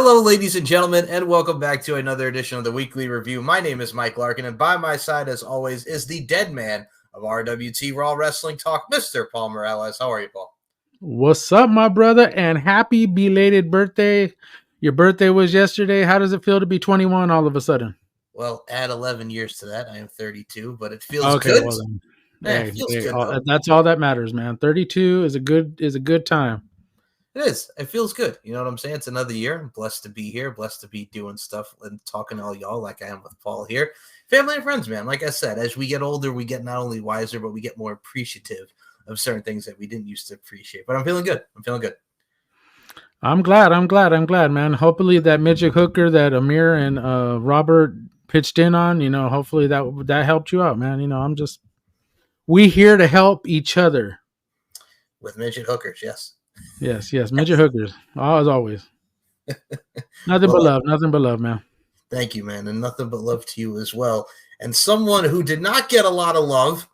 Hello, ladies and gentlemen, and welcome back to another edition of the Weekly Review. My name is Mike Larkin, and by my side, as always, is the dead man of RWT Raw Wrestling Talk, Mr. Paul Morales. How are you, Paul? What's up, my brother? And happy belated birthday. Your birthday was yesterday. How does it feel to be 21 all of a sudden? Well, add 11 years to that. I am 32, but it feels good. Well then. It feels good. That's all that matters, man. 32 is a good time. It is. It feels good. You know what I'm saying? It's another year. I'm blessed to be here, blessed to be doing stuff and talking to all y'all like I am with Paul here. Family and friends, man. Like I said, as we get older, we get not only wiser, but we get more appreciative of certain things that we didn't used to appreciate. But I'm feeling good. I'm glad, man. Hopefully that midget hooker that Amir and Robert pitched in on, hopefully that helped you out, man. We here to help each other. With midget hookers, yes. Yes, midget hookers, as always. Nothing but love, man. Thank you, man, and nothing but love to you as well. And someone who did not get a lot of love,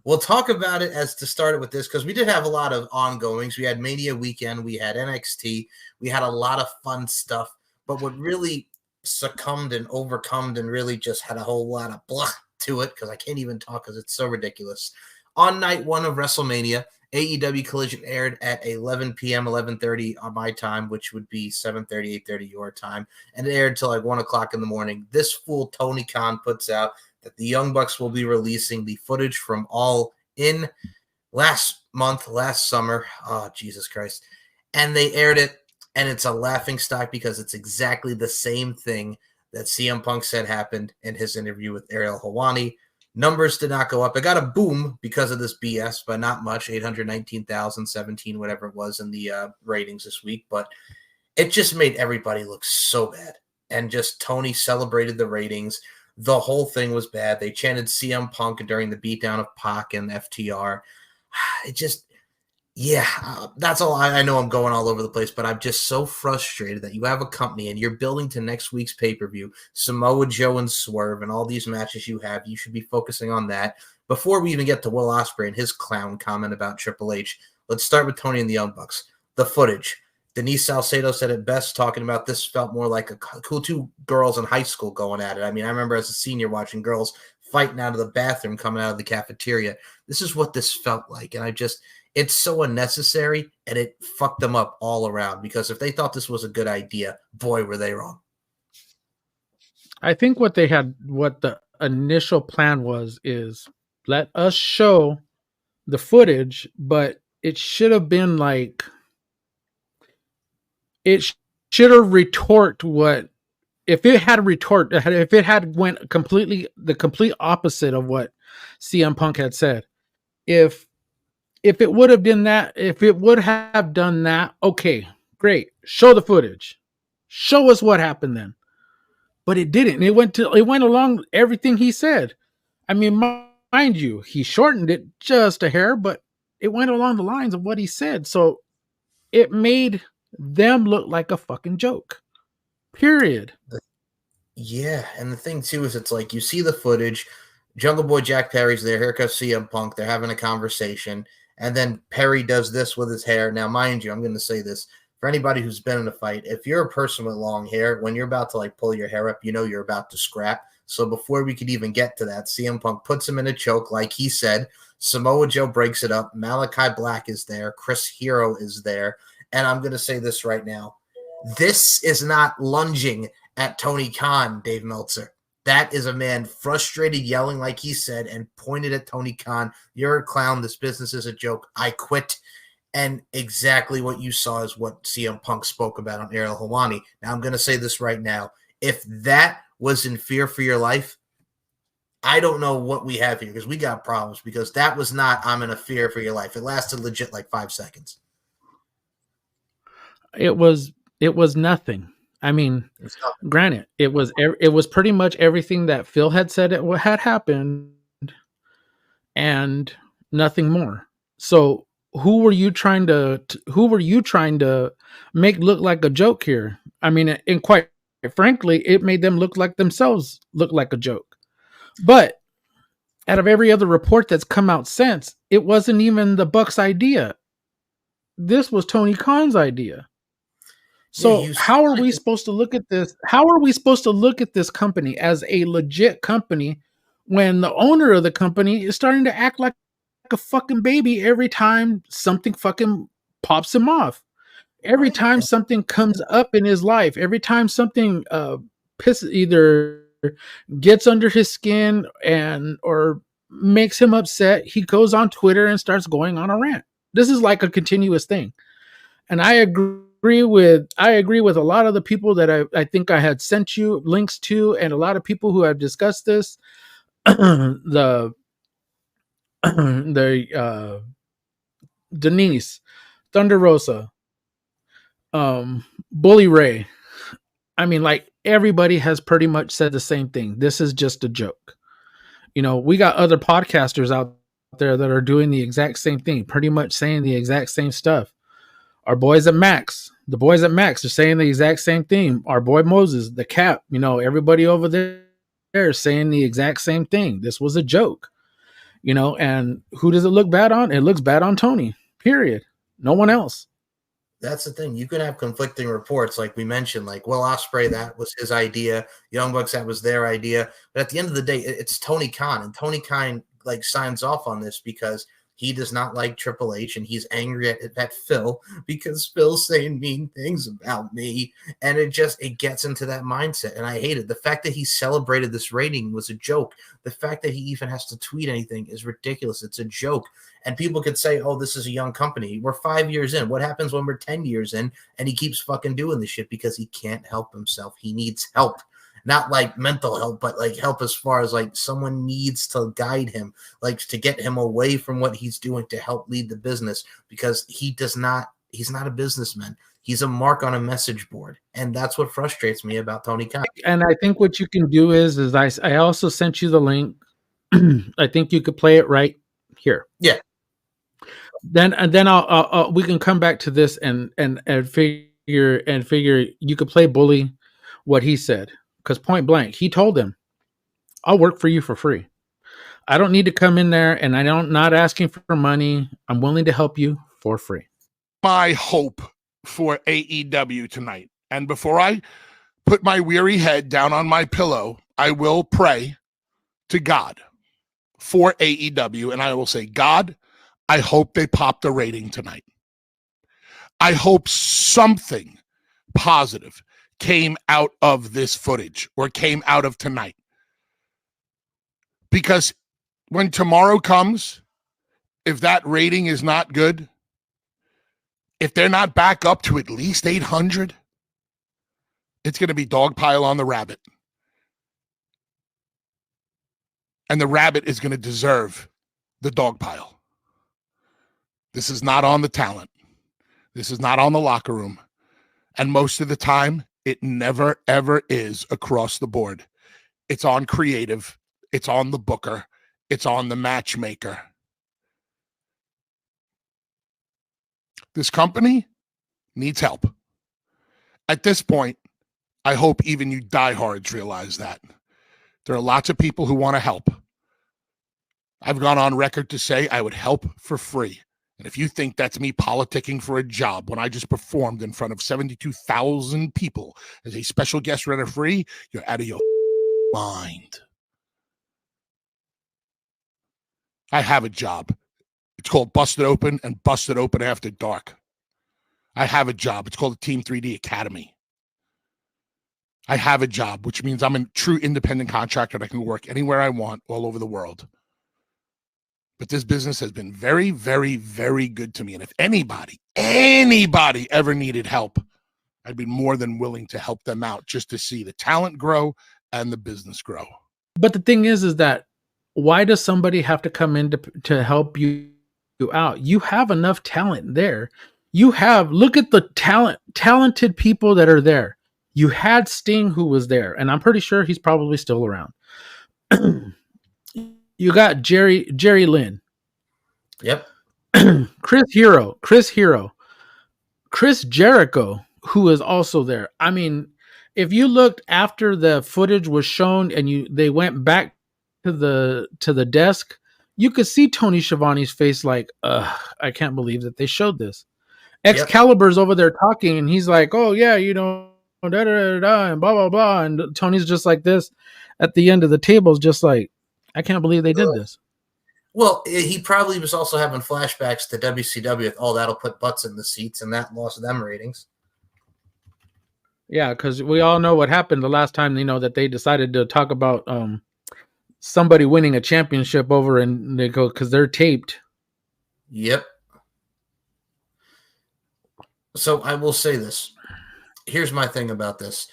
we'll talk about it as to start it with this, because we did have a lot of ongoings. We had Mania weekend, we had NXT, we had a lot of fun stuff, but what really succumbed and overcome and really just had a whole lot of blah to it, because I can't even talk because it's so ridiculous. On night one of WrestleMania, AEW Collision aired at 11 p.m., 11:30 on my time, which would be 7:30, 8:30 your time, and it aired till like 1 o'clock in the morning. This fool, Tony Khan, puts out that the Young Bucks will be releasing the footage from All In last summer. Oh, Jesus Christ. And they aired it, and it's a laughingstock because it's exactly the same thing that CM Punk said happened in his interview with Ariel Helwani. Numbers did not go up. It got a boom because of this BS, but not much, 819,000, 17, whatever it was in the ratings this week. But it just made everybody look so bad. And just Tony celebrated the ratings. The whole thing was bad. They chanted CM Punk during the beatdown of Pac and FTR. It just, that's all. I know I'm going all over the place, but I'm just so frustrated that you have a company and you're building to next week's pay-per-view, Samoa Joe and Swerve and all these matches you have. You should be focusing on that. Before we even get to Will Ospreay and his clown comment about Triple H, let's start with Tony and the Young Bucks. The footage. Denise Salcedo said it best, talking about this felt more like a cool two girls in high school going at it. I mean, I remember as a senior watching girls fighting out of the bathroom, coming out of the cafeteria. This is what this felt like. And it's so unnecessary, and it fucked them up all around, because if they thought this was a good idea, boy, were they wrong. I think what the initial plan is let us show the footage, but it should have been like, it should have if it had went the complete opposite of what CM Punk had said. If it would have done that, okay, great. Show the footage. Show us what happened then. But it didn't. It went along everything he said. I mean, mind you, he shortened it just a hair, but it went along the lines of what he said. So it made them look like a fucking joke. Period. Yeah, and the thing too is, it's like you see the footage. Jungle Boy Jack Perry's there. Here comes CM Punk. They're having a conversation. And then Perry does this with his hair. Now, mind you, I'm going to say this. For anybody who's been in a fight, if you're a person with long hair, when you're about to like pull your hair up, you know you're about to scrap. So before we could even get to that, CM Punk puts him in a choke, like he said. Samoa Joe breaks it up. Malachi Black is there. Chris Hero is there. And I'm going to say this right now. This is not lunging at Tony Khan, Dave Meltzer. That is a man frustrated, yelling like he said, and pointed at Tony Khan. You're a clown. This business is a joke. I quit. And exactly what you saw is what CM Punk spoke about on Ariel Helwani. Now, I'm going to say this right now. If that was in fear for your life, I don't know what we have here, because we got problems, because that was not I'm in a fear for your life. It lasted legit like 5 seconds. It was nothing. I mean, granted, it was pretty much everything that Phil had said it had happened, and nothing more. So who were you trying to make look like a joke here? I mean, and quite frankly, it made them look like themselves look like a joke. But out of every other report that's come out since, it wasn't even the Bucks' idea. This was Tony Khan's idea. So how are we supposed to look at this? How are we supposed to look at this company as a legit company when the owner of the company is starting to act like a fucking baby every time something fucking pops him off? Every time something comes up in his life, every time something either gets under his skin and or makes him upset, he goes on Twitter and starts going on a rant. This is like a continuous thing. And I agree with a lot of the people that I think I had sent you links to, and a lot of people who have discussed this. the Denise, Thunder Rosa, Bully Ray. I mean, like, everybody has pretty much said the same thing. This is just a joke. You know, we got other podcasters out there that are doing the exact same thing, pretty much saying the exact same stuff. Our boys at Max, the boys at Max are saying the exact same thing. Our boy Moses, the Cap, you know, everybody over there is saying the exact same thing. This was a joke, you know, and who does it look bad on? It looks bad on Tony, period. No one else. That's the thing. You can have conflicting reports, like we mentioned, like Will Ospreay, that was his idea. Young Bucks, that was their idea. But at the end of the day, it's Tony Khan, and Tony Khan like signs off on this because he does not like Triple H, and he's angry at Phil because Phil's saying mean things about me, and it gets into that mindset, and I hate it. The fact that he celebrated this rating was a joke. The fact that he even has to tweet anything is ridiculous. It's a joke. And people could say, oh, this is a young company. We're 5 years in. What happens when we're 10 years in and he keeps fucking doing this shit because he can't help himself? He needs help. Not like mental help, but like help as far as like someone needs to guide him, like to get him away from what he's doing to help lead the business, because he's not a businessman. He's a mark on a message board. And that's what frustrates me about Tony Khan. And I think what you can do is I also sent you the link. I think you could play it right here. Yeah. Then I'll we can come back to this and figure you could play Bully what he said, because point blank he told him, I'll work for you for free. I don't need to come in there, and not asking for money. I'm willing to help you for free. My hope for AEW tonight, and before I put my weary head down on my pillow, I will pray to God for AEW, and I will say, God, I hope they pop the rating tonight. I hope something positive came out of this footage or came out of tonight. Because when tomorrow comes, if that rating is not good, if they're not back up to at least 800, it's going to be dogpile on the rabbit. And the rabbit is going to deserve the dogpile. This is not on the talent. This is not on the locker room. And most of the time, it never, ever is across the board. It's on creative. It's on the booker. It's on the matchmaker. This company needs help. At this point, I hope even you diehards realize that. There are lots of people who want to help. I've gone on record to say I would help for free. And if you think that's me politicking for a job when I just performed in front of 72,000 people as a special guest referee, you're out of your mind. I have a job. It's called Busted Open and Busted Open After Dark. I have a job. It's called the Team 3D Academy. I have a job, which means I'm a true independent contractor and I can work anywhere I want all over the world. But this business has been very, very, very good to me. And if anybody ever needed help, I'd be more than willing to help them out just to see the talent grow and the business grow. But the thing is that why does somebody have to come in to help you out? You have enough talent there. Look at the talented people that are there. You had Sting, who was there, and I'm pretty sure he's probably still around. You got Jerry Lynn. Yep. Chris Hero, Chris Jericho, who is also there. I mean, if you looked after the footage was shown and they went back to the desk, you could see Tony Schiavone's face like, I can't believe that they showed this. Excalibur's over there talking, and he's like, "Oh yeah, you know, da da da da, and blah blah blah," and Tony's just like this at the end of the table, just like, "I can't believe they did this." Well, he probably was also having flashbacks to WCW. Oh, that'll put butts in the seats, and that lost them ratings. Yeah, because we all know what happened the last time, you know, that they decided to talk about somebody winning a championship over, and they go, because they're taped. Yep. So I will say this. Here's my thing about this.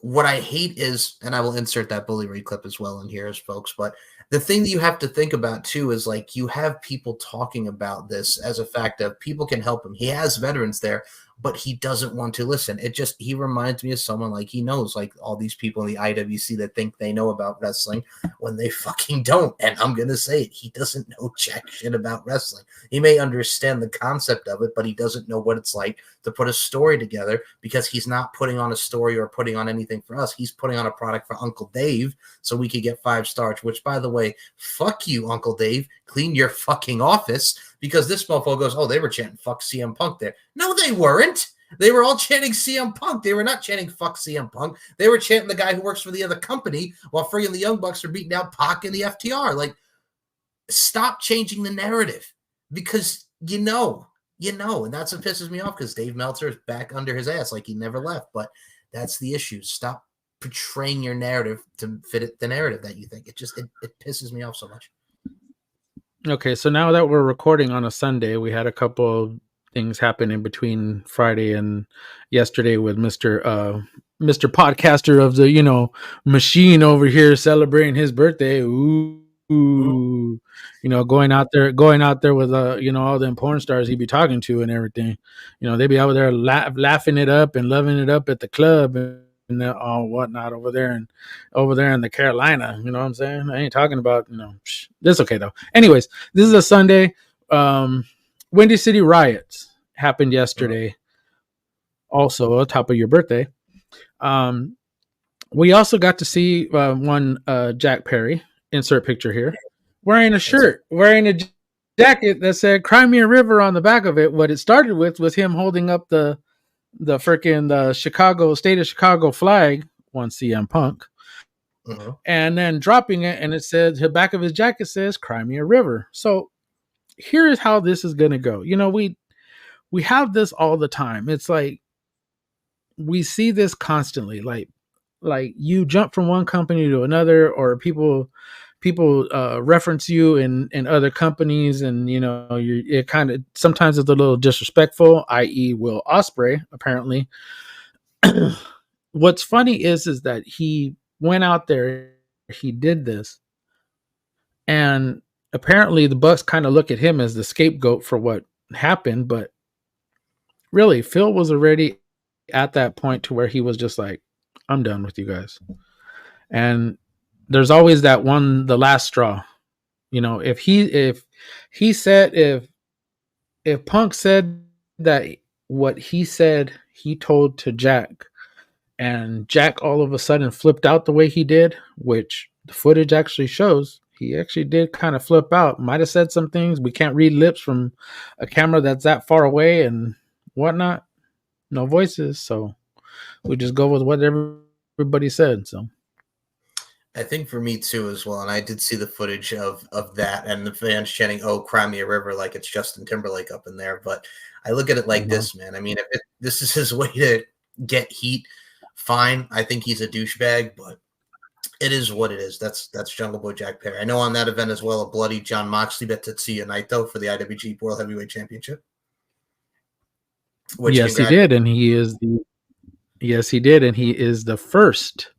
What I hate is, and I will insert that Bully Ray clip as well in here, as folks, but the thing that you have to think about too is like you have people talking about this as a fact of people can help him. He has veterans there, but he doesn't want to listen. He reminds me of someone like he knows, like all these people in the IWC that think they know about wrestling when they fucking don't. And I'm going to say it. He doesn't know jack shit about wrestling. He may understand the concept of it, but he doesn't know what it's like to put a story together because he's not putting on a story or putting on anything for us. He's putting on a product for Uncle Dave so we could get 5 stars, which by the way, fuck you, Uncle Dave. Clean your fucking office. Because this mofo goes, oh, they were chanting fuck CM Punk there. No, they weren't. They were all chanting CM Punk. They were not chanting fuck CM Punk. They were chanting the guy who works for the other company while friggin' the Young Bucks are beating down Pac and the FTR. Like, stop changing the narrative because you know, and that's what pisses me off because Dave Meltzer is back under his ass like he never left. But that's the issue. Stop portraying your narrative to fit the narrative that you think. It pisses me off so much. Okay, so now that we're recording on a Sunday, we had a couple of things happen in between Friday and yesterday with Mr. Podcaster of the, you know, machine over here celebrating his birthday. Ooh, you know, going out there with you know, all the porn stars he'd be talking to and everything. You know, they'd be out there laughing it up and loving it up at the club and all whatnot over there in the Carolina. You know what I'm saying? I ain't talking about, you know, that's okay though. Anyways, this is a Sunday. Windy City riots happened yesterday. Also, on top of your birthday. We also got to see one Jack Perry, insert picture here, wearing a shirt, wearing a jacket that said Crimea River on the back of it. What it started with was him holding up the freaking Chicago state of Chicago flag, one CM Punk, and then dropping it, and it says the back of his jacket says Crimea River. So here is how this is gonna go. You know, we have this all the time. It's like we see this constantly. Like you jump from one company to another, or people reference you in other companies, and you know, it kind of sometimes it's a little disrespectful, i.e. Will Ospreay apparently. What's funny is that he went out there, he did this, and apparently the Bucks kind of look at him as the scapegoat for what happened, but really Phil was already at that point to where he was just like, I'm done with you guys. And there's always that one, the last straw. You know, if Punk said that what he said he told to Jack, and Jack all of a sudden flipped out the way he did, which the footage actually shows he actually did kind of flip out, might have said some things. We can't read lips from a camera that's that far away and whatnot. No voices, so we just go with what everybody said. So I think for me too as well, and I did see the footage of that and the fans chanting, oh, Crimea River, like it's Justin Timberlake up in there. But I look at it like this, man. I mean, if this is his way to get heat, fine. I think he's a douchebag, but it is what it is. That's Jungle Boy Jack Perry. I know on that event as well, a bloody John Moxley bet Tetsuya Naito for the IWGP World Heavyweight Championship. Yes, he did, and he is the first.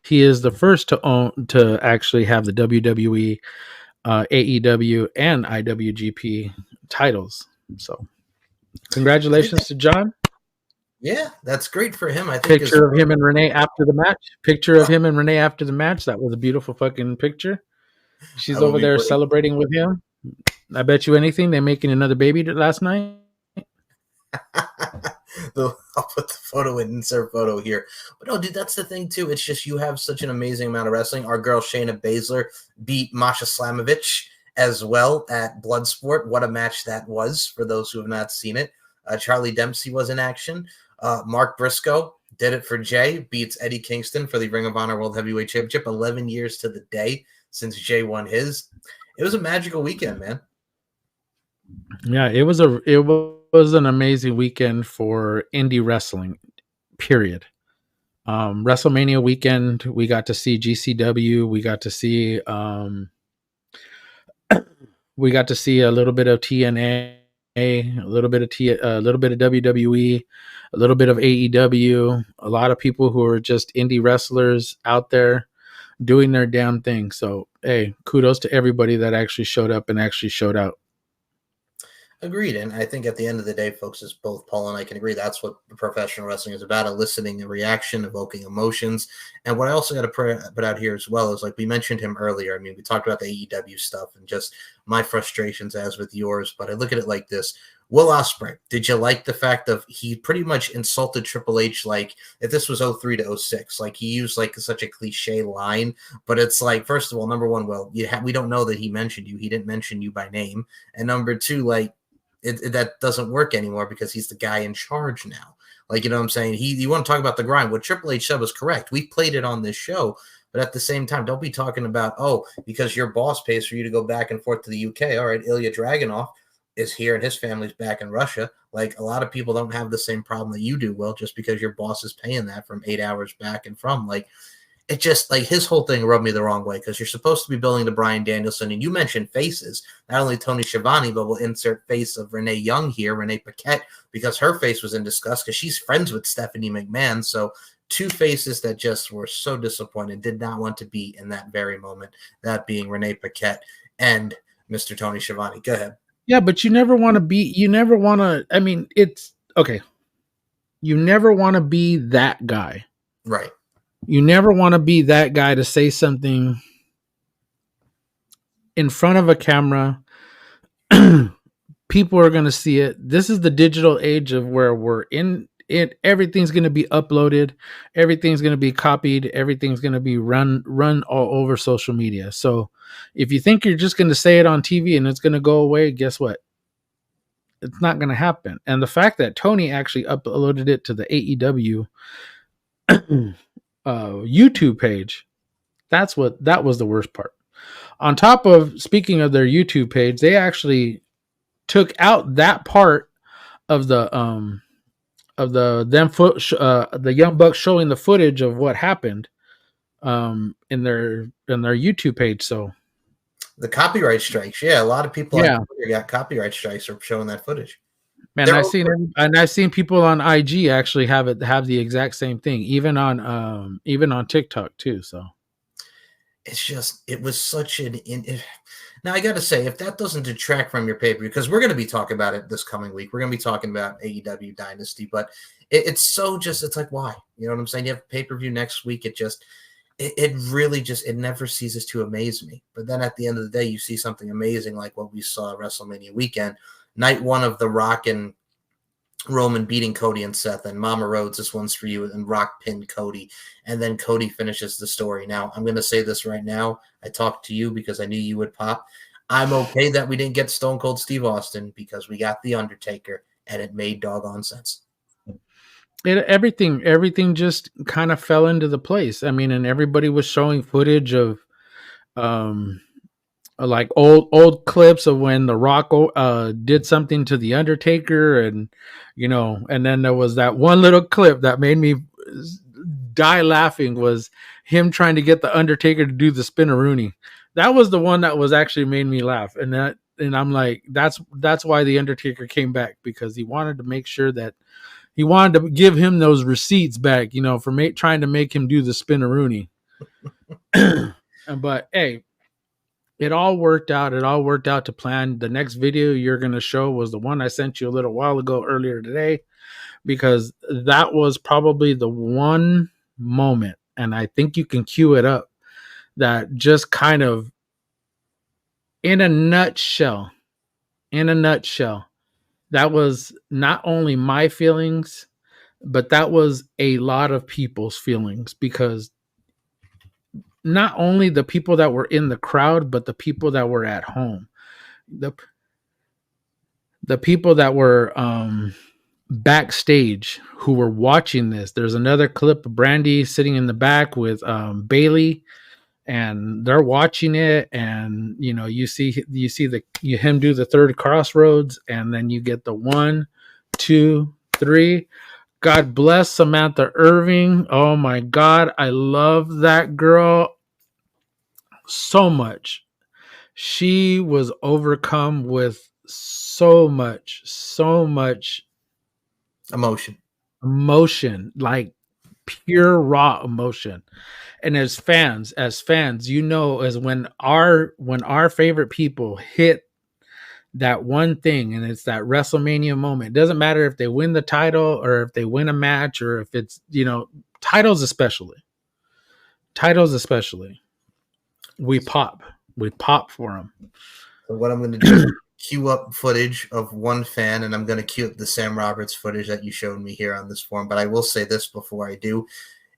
He is the first to actually have the WWE, AEW, and IWGP titles. So, congratulations to John. Yeah, that's great for him. I think picture of him and Renee after the match. That was a beautiful fucking picture. She's over there celebrating with him. I bet you anything they're making another baby last night. I'll put the photo in, insert photo here. But no, dude, that's the thing too. It's just you have such an amazing amount of wrestling. Our girl Shayna Baszler beat Masha Slamovich as well at Bloodsport. What a match that was for those who have not seen it. Charlie Dempsey was in action. Mark Briscoe did it for Jay, beats Eddie Kingston for the Ring of Honor World Heavyweight Championship 11 years to the day since Jay won his. It was a magical weekend, man. Yeah, it was an amazing weekend for indie wrestling, period. WrestleMania weekend, we got to see GCW, we got to see a little bit of TNA, a little bit of WWE, a little bit of AEW, a lot of people who are just indie wrestlers out there doing their damn thing. So, hey, kudos to everybody that actually showed up and actually showed out. Agreed. And I think at the end of the day, folks, as both Paul and I can agree, that's what professional wrestling is about: eliciting a reaction, evoking emotions. And what I also got to put out here as well is, like we mentioned him earlier. I mean, we talked about the AEW stuff and just my frustrations as with yours, but I look at it like this. Will Ospreay, did you like the fact of he pretty much insulted Triple H like if this was 03 to 06? Like he used like such a cliche line, but it's like, first of all, number one, Will, we don't know that he mentioned you. He didn't mention you by name. And number two, like, that doesn't work anymore because he's the guy in charge now. Like, you know what I'm saying? You want to talk about the grind. What Triple H said was correct. We played it on this show, but at the same time, don't be talking about, oh, because your boss pays for you to go back and forth to the UK. All right, Ilya Dragunov is here and his family's back in Russia. Like, a lot of people don't have the same problem that you do, Will, just because your boss is paying that from 8 hours back and from. Like, it just, like, his whole thing rubbed me the wrong way because you're supposed to be building the Bryan Danielson, and you mentioned faces, not only Tony Schiavone, but we'll insert face of Renee Young here, Renee Paquette, because her face was in disgust because she's friends with Stephanie McMahon. So two faces that just were so disappointed, did not want to be in that very moment, that being Renee Paquette and Mr. Tony Schiavone. Go ahead. Yeah, but you never want to, I mean, it's okay. You never want to be that guy. Right. You never want to be that guy to say something in front of a camera. People are going to see it. This is the digital age of where we're in it. Everything's going to be uploaded. Everything's going to be copied. Everything's going to be run all over social media. So if you think you're just going to say it on TV and it's going to go away, guess what? It's not going to happen. And the fact that Tony actually uploaded it to the AEW YouTube page, that was the worst part. On top of, speaking of their YouTube page, they actually took out that part of the Young Bucks showing the footage of what happened in their YouTube page. So the copyright strikes, yeah, a lot of people on Twitter got copyright strikes for showing that footage. And I've seen people on IG actually have the exact same thing, even on TikTok too. So it's just, it was such now I got to say, if that doesn't detract from your pay-per-view, because we're going to be talking about it this coming week, we're going to be talking about AEW Dynasty, but it's so just, it's like, why? You know what I'm saying? You have pay-per-view next week. It really just, it never ceases to amaze me. But then at the end of the day, you see something amazing like what we saw at WrestleMania weekend, night one of The Rock and Roman beating Cody and Seth, and Mama Rhodes, this one's for you, and Rock pinned Cody, and then Cody finishes the story. Now, I'm going to say this right now. I talked to you because I knew you would pop. I'm okay that we didn't get Stone Cold Steve Austin because we got The Undertaker, and it made doggone sense. Everything just kind of fell into the place. I mean, and everybody was showing footage of like old clips of when The Rock did something to The Undertaker, and and then there was that one little clip that made me die laughing, was him trying to get The Undertaker to do the spinneroonie. That was the one that was actually made me laugh, and I'm like, that's why The Undertaker came back, because he wanted to make sure that he wanted to give him those receipts back, for trying to make him do the spinneroonie. But hey, it all worked out. It all worked out to plan. The next video you're going to show was the one I sent you a little while ago earlier today, because that was probably the one moment, and I think you can cue it up, that just kind of, in a nutshell, that was not only my feelings, but that was a lot of people's feelings, because not only the people that were in the crowd, but the people that were at home. The people that were backstage who were watching this. There's another clip of Brandy sitting in the back with Bailey, and they're watching it, and you see him do the third crossroads, and then you get the 1, 2, 3. God bless Samantha Irving. Oh my God, I love that girl so much. She was overcome with so much emotion, like pure raw emotion. And as fans, as when our favorite people hit that one thing, and it's that WrestleMania moment. It doesn't matter if they win the title or if they win a match or if it's, titles especially. We pop for them. So what I'm going to do is queue up footage of one fan, and I'm going to queue up the Sam Roberts footage that you showed me here on this forum. But I will say this before I do.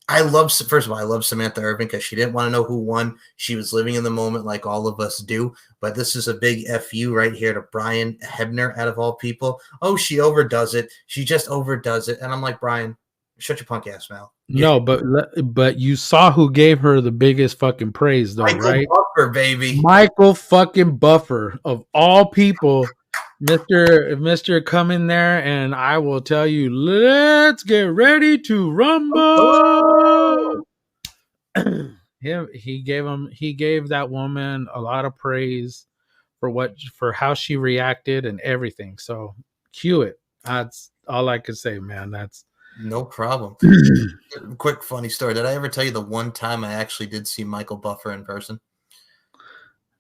First of all, I love Samantha Irving because she didn't want to know who won. She was living in the moment like all of us do. But this is a big FU right here to Brian Hebner, out of all people. Oh, she overdoes it. She just overdoes it. And I'm like, Brian, shut your punk ass mouth. No, but you saw who gave her the biggest fucking praise, though, Michael right? Buffer, baby. Michael fucking Buffer, of all people. Mr. Come in there, and I will tell you, let's get ready to rumble. He gave that woman a lot of praise for how she reacted and everything. So cue it. That's all I could say, man. That's no problem. Quick funny story. Did I ever tell you the one time I actually did see Michael Buffer in person?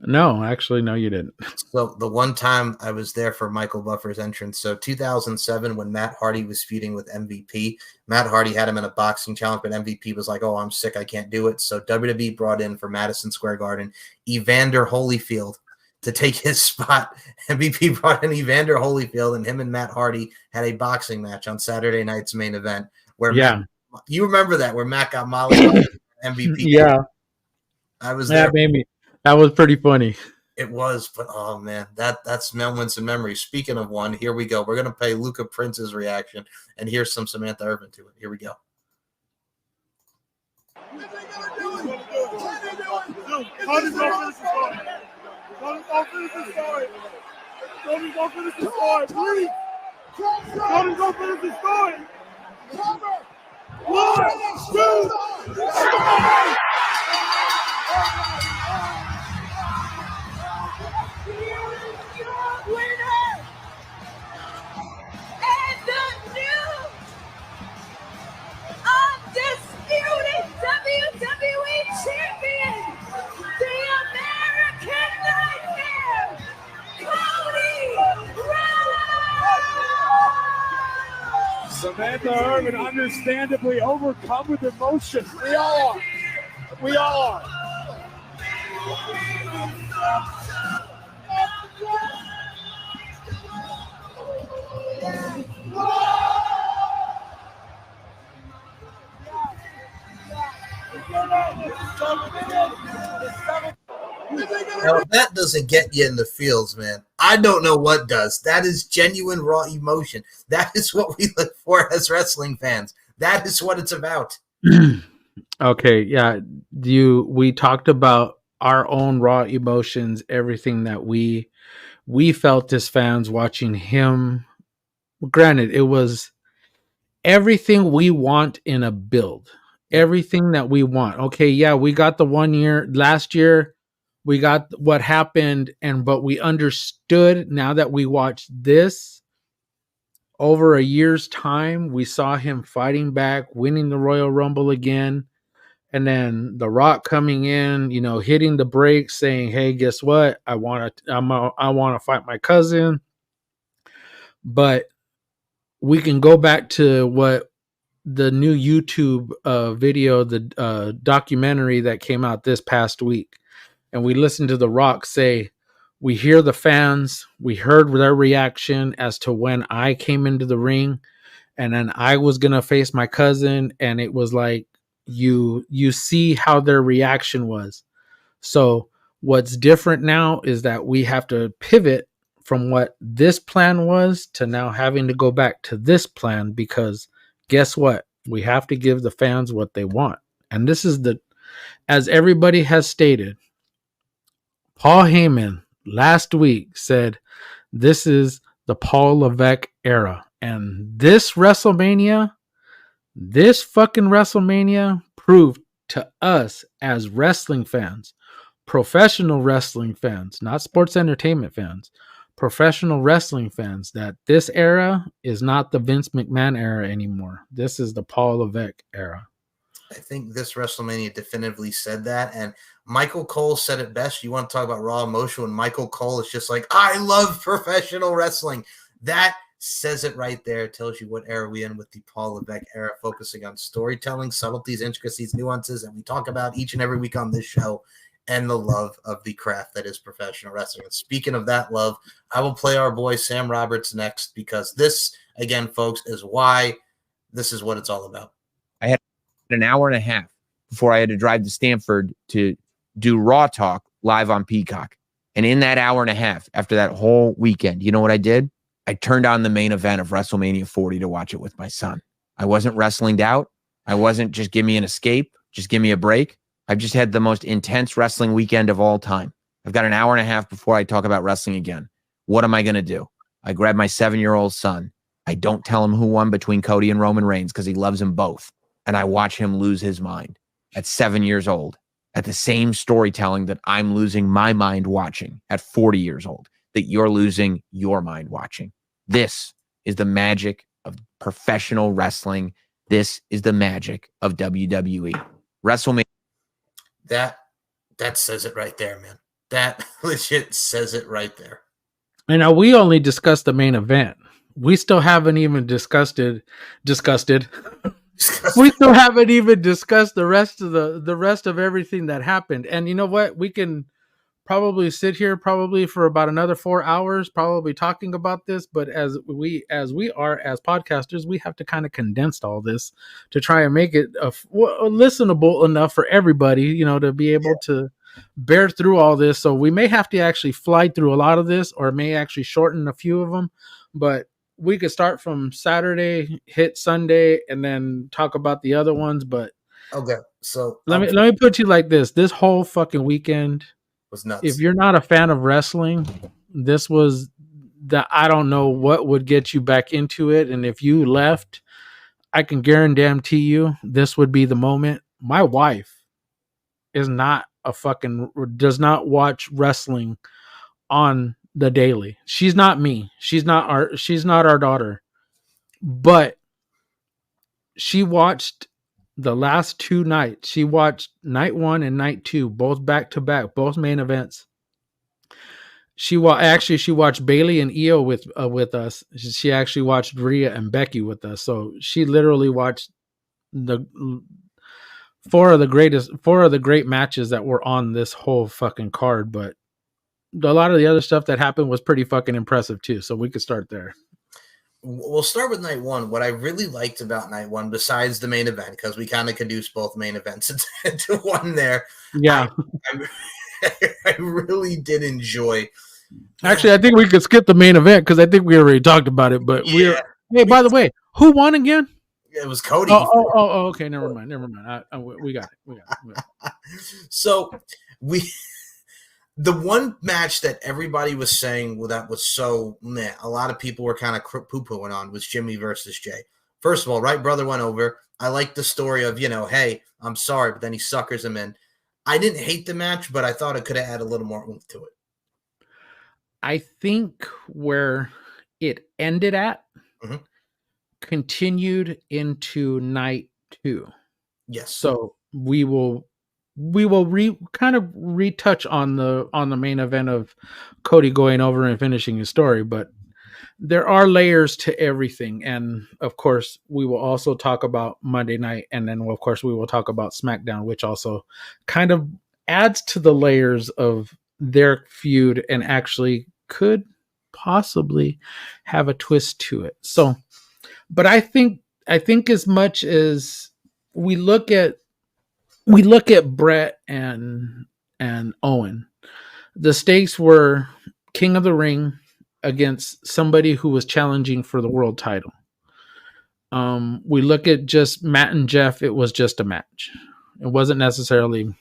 No, actually, no, you didn't. So the one time I was there for Michael Buffer's entrance. So 2007, when Matt Hardy was feuding with MVP, Matt Hardy had him in a boxing challenge, but MVP was like, "Oh, I'm sick, I can't do it." So WWE brought in for Madison Square Garden Evander Holyfield to take his spot. MVP brought in Evander Holyfield, and him and Matt Hardy had a boxing match on Saturday night's main event. Where you remember that where Matt got molly MVP? Yeah, I was there. That was pretty funny. It was, but oh man, that's moments and memories. Speaking of one, here we go. We're gonna play Luca Prince's reaction, and here's some Samantha Irvin to it. Here we go. Samantha Irvin, understandably overcome with emotion. We all are. We all are. Now, if that doesn't get you in the feels, man, I don't know what does. That is genuine raw emotion. That is what we look for as wrestling fans. That is what it's about. Okay, yeah. We talked about our own raw emotions, everything that we felt as fans watching him. Granted, it was everything we want in a build. Everything that we want. Okay, yeah, we got the 1 year last year. We got what happened, but we understood now that we watched this over a year's time. We saw him fighting back, winning the Royal Rumble again, and then The Rock coming in, hitting the brakes, saying, "Hey, guess what? I want to fight my cousin." But we can go back to what the new YouTube video, the documentary that came out this past week. And we listened to The Rock say, we hear the fans, we heard their reaction as to when I came into the ring, and then I was going to face my cousin, and it was like, you see how their reaction was. So what's different now is that we have to pivot from what this plan was to now having to go back to this plan, because guess what? We have to give the fans what they want. And this is as everybody has stated, Paul Heyman last week said this is the Paul Levesque era. And this fucking WrestleMania proved to us as wrestling fans, professional wrestling fans, not sports entertainment fans, professional wrestling fans, that this era is not the Vince McMahon era anymore. This is the Paul Levesque era. I think this WrestleMania definitively said that. And Michael Cole said it best. You want to talk about raw emotion when Michael Cole is just like, I love professional wrestling. That says it right there. It tells you what era we in with the Paul Levesque era, focusing on storytelling, subtleties, intricacies, nuances that we talk about each and every week on this show, and the love of the craft that is professional wrestling. And speaking of that love, I will play our boy Sam Roberts next, because this, again, folks, is why this is what it's all about. I had an hour and a half before I had to drive to Stanford to do Raw Talk live on Peacock. And in that hour and a half, after that whole weekend, you know what I did? I turned on the main event of WrestleMania 40 to watch it with my son. I wasn't wrestlinged out. I wasn't just give me an escape, just give me a break. I've just had the most intense wrestling weekend of all time. I've got an hour and a half before I talk about wrestling again. What am I going to do? I grab my 7-year-old son. I don't tell him who won between Cody and Roman Reigns because he loves them both. And I watch him lose his mind at 7 years old, at the same storytelling that I'm losing my mind watching at 40 years old, that you're losing your mind watching. This is the magic of professional wrestling. This is the magic of WWE. WrestleMania. That says it right there, man. That legit says it right there. And now we only discussed the main event. We still haven't even discussed. We still haven't even discussed the rest of everything that happened. And you know what? We can probably sit here for about another 4 hours, probably talking about this. But as we are as podcasters, we have to kind of condense all this to try and make it listenable enough for everybody, you know, to be able to bear through all this. So we may have to actually fly through a lot of this, or may actually shorten a few of them. But we could start from Saturday, hit Sunday, and then talk about the other ones. But okay, so let me put you like this: this whole fucking weekend was nuts. If you're not a fan of wrestling, this was I don't know what would get you back into it. And if you left, I can guarantee you this would be the moment. My wife is not does not watch wrestling on the daily. She's not me. She's not our daughter. But she watched the last 2 nights. She watched night 1 and night 2, both back to back, both main events. She watched Bailey and Io with us. She actually watched Rhea and Becky with us. So she literally watched the 4 of the great matches that were on this whole fucking card. But a lot of the other stuff that happened was pretty fucking impressive too. So we could start there. We'll start with night 1. What I really liked about night 1, besides the main event, because we kind of conduced both main events into one there. Yeah. I really did enjoy. Actually, I think we could skip the main event because I think we already talked about it. But hey, by the way, who won again? It was Cody. Oh, okay. Never mind. We got it. So the one match that everybody was saying, well, that was so meh, a lot of people were kind of poo-pooing on, was Jimmy versus Jay. First of all, Right Brother went over. I like the story of, hey, I'm sorry, but then he suckers him in. I didn't hate the match, but I thought it could have added a little more oomph to it. I think where it ended at continued into night 2. Yes. So we will retouch on the main event of Cody going over and finishing his story, but there are layers to everything. And of course we will also talk about Monday night, and then of course we will talk about SmackDown, which also kind of adds to the layers of their feud and actually could possibly have a twist to it. So, but I think as much as we look at we look at Brett and Owen. The stakes were King of the Ring against somebody who was challenging for the world title. We look at just Matt and Jeff, it was just a match. It wasn't necessarily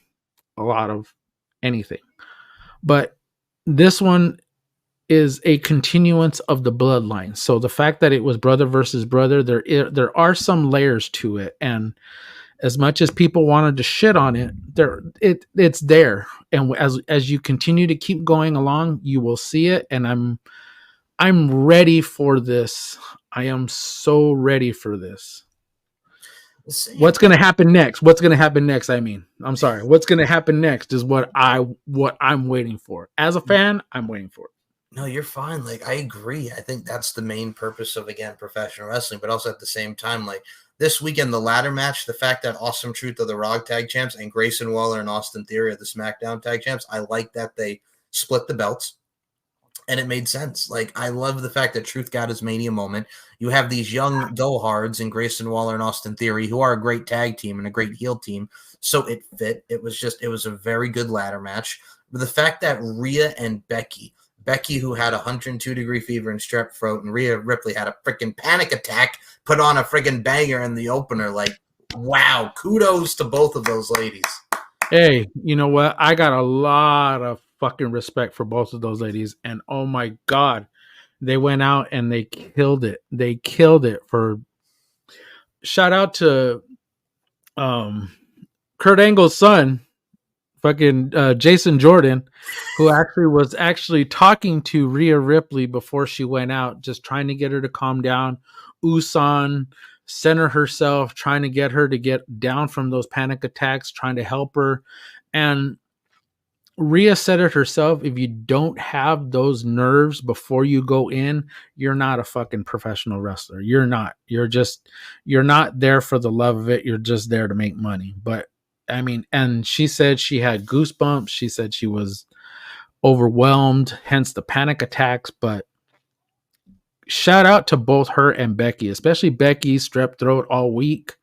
a lot of anything. But this one is a continuance of the bloodline. So the fact that it was brother versus brother, there are some layers to it. And as much as people wanted to shit on it, it's there. And as you continue to keep going along, you will see it. And I'm ready for this. I am so ready for this. What's going to happen next? What's going to happen next? I mean, I'm sorry. What's going to happen next is what I'm waiting for. As a fan, I'm waiting for it. No, you're fine. Like, I agree. I think that's the main purpose of, again, professional wrestling, but also at the same time, like, this weekend, the ladder match, the fact that Awesome Truth are the Raw tag champs and Grayson Waller and Austin Theory are the SmackDown tag champs, I like that they split the belts. And it made sense. Like, I love the fact that Truth got his Mania moment. You have these young go-hards in Grayson Waller and Austin Theory who are a great tag team and a great heel team. So it fit. It was a very good ladder match. But the fact that Rhea and Becky, who had 102-degree fever and strep throat, and Rhea Ripley had a freaking panic attack, put on a freaking banger in the opener. Like, wow, kudos to both of those ladies. Hey, you know what? I got a lot of fucking respect for both of those ladies. And oh my God, they went out and they killed it. They killed it. For shout out to Kurt Angle's son, fucking Jason Jordan, who was talking to Rhea Ripley before she went out, just trying to get her to calm down. Usan, center herself, trying to get her to get down from those panic attacks, trying to help her. And Rhea said it herself, if you don't have those nerves before you go in, you're not a fucking professional wrestler. You're not. You're not there for the love of it. You're just there to make money. But I mean, and she said she had goosebumps. She said she was overwhelmed, hence the panic attacks. But shout out to both her and Becky, especially Becky, strep throat all week.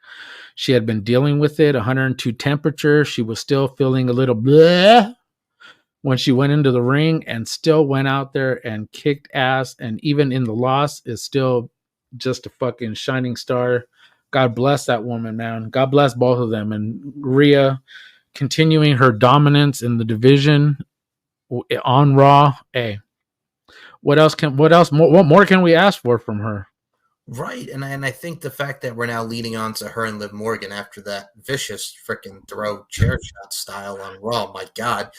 She had been dealing with it, 102 temperature. She was still feeling a little bleh when she went into the ring, and still went out there and kicked ass. And even in the loss is still just a fucking shining star. God bless that woman, man. God bless both of them. And Rhea continuing her dominance in the division on Raw. Hey, what more can we ask for from her? Right, and I think the fact that we're now leading on to her and Liv Morgan after that vicious freaking throw chair shot style on Raw, my God.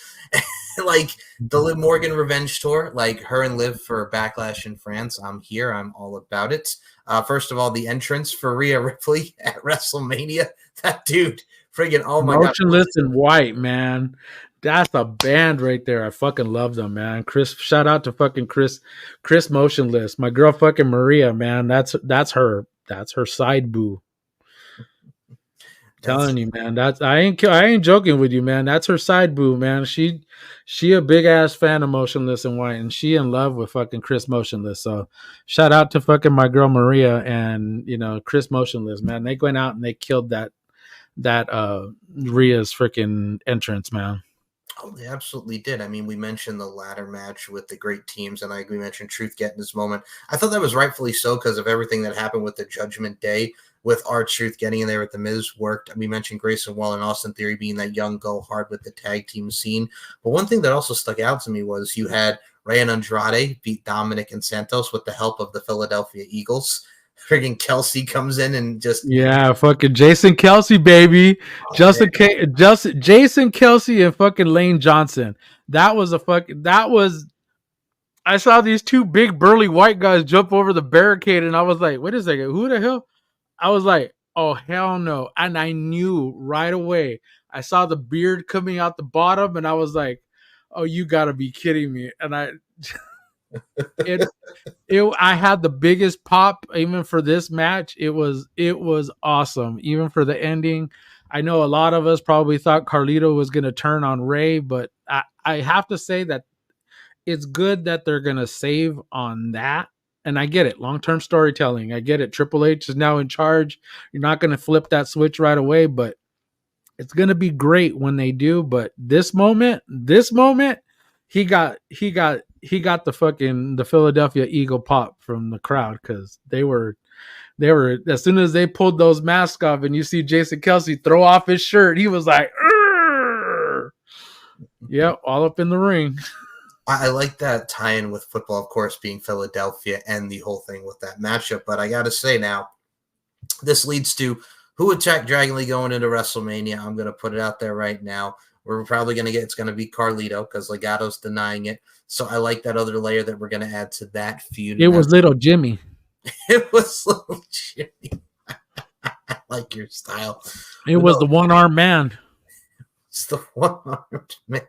Like, the Liv Morgan revenge tour, like her and Liv for Backlash in France, I'm here, I'm all about it. First of all, the entrance for Rhea Ripley at WrestleMania, that dude, friggin' oh my God. Motionless in White, man. That's a band right there. I fucking love them, man. Chris, shout out to fucking Chris Motionless. My girl fucking Maria, man. That's her. That's her side boo. Telling you, man. I ain't joking with you, man. That's her side boo, man. She a big ass fan of Motionless in White, and she in love with fucking Chris Motionless. So shout out to fucking my girl Maria and Chris Motionless, man. They went out and they killed that Rhea's freaking entrance, man. Oh, they absolutely did. I mean, we mentioned the ladder match with the great teams, and like we mentioned Truth getting his moment. I thought that was rightfully so because of everything that happened with the Judgment Day, with R-Truth getting in there with the Miz worked. We mentioned Grayson Waller and Austin Theory being that young go hard with the tag team scene. But one thing that also stuck out to me was you had Rey and Andrade beat Dominic and Santos with the help of the Philadelphia Eagles. Friggin' Kelsey comes in and just fucking Jason Kelsey, baby. Jason Kelsey and fucking Lane Johnson. I saw these two big burly white guys jump over the barricade, and I was like, wait a second, who the hell? I was like, oh hell no. And I knew right away. I saw the beard coming out the bottom, and I was like, oh, you gotta be kidding me. And I had the biggest pop even for this match. It was awesome. Even for the ending. I know a lot of us probably thought Carlito was going to turn on Ray, but I have to say that it's good that they're going to save on that. And I get it. Long-term storytelling. I get it. Triple H is now in charge. You're not going to flip that switch right away, but It's gonna be great when they do, but this moment, he got the fucking the Philadelphia Eagle pop from the crowd because they were as soon as they pulled those masks off and you see Jason Kelsey throw off his shirt, he was like, yeah, all up in the ring. I like that tie-in with football, of course, being Philadelphia and the whole thing with that matchup. But I got to say now, this leads to who would check Dragon Lee going into WrestleMania. I'm going to put it out there right now. We're probably going to it's going to be Carlito because Legato's denying it. So I like that other layer that we're going to add to that feud. It was little Jimmy. It was little Jimmy. I like your style. It was the one-armed man. It's the one-armed man.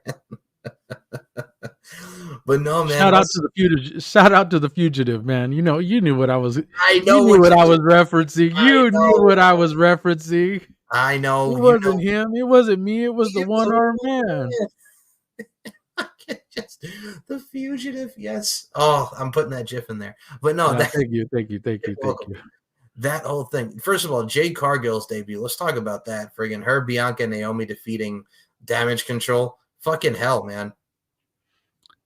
But no, man. Shout out to the fugitive. Shout out to the fugitive, man. You knew what I was. I know you knew what I was referencing. You knew what I was referencing. I know. It wasn't him. It wasn't me. It was the one-armed man. Just the fugitive. Yes. Oh, I'm putting that GIF in there. But no, thank you. That whole thing. First of all, Jade Cargill's debut. Let's talk about that. Friggin' her, Bianca, and Naomi defeating Damage Control. Fucking hell, man.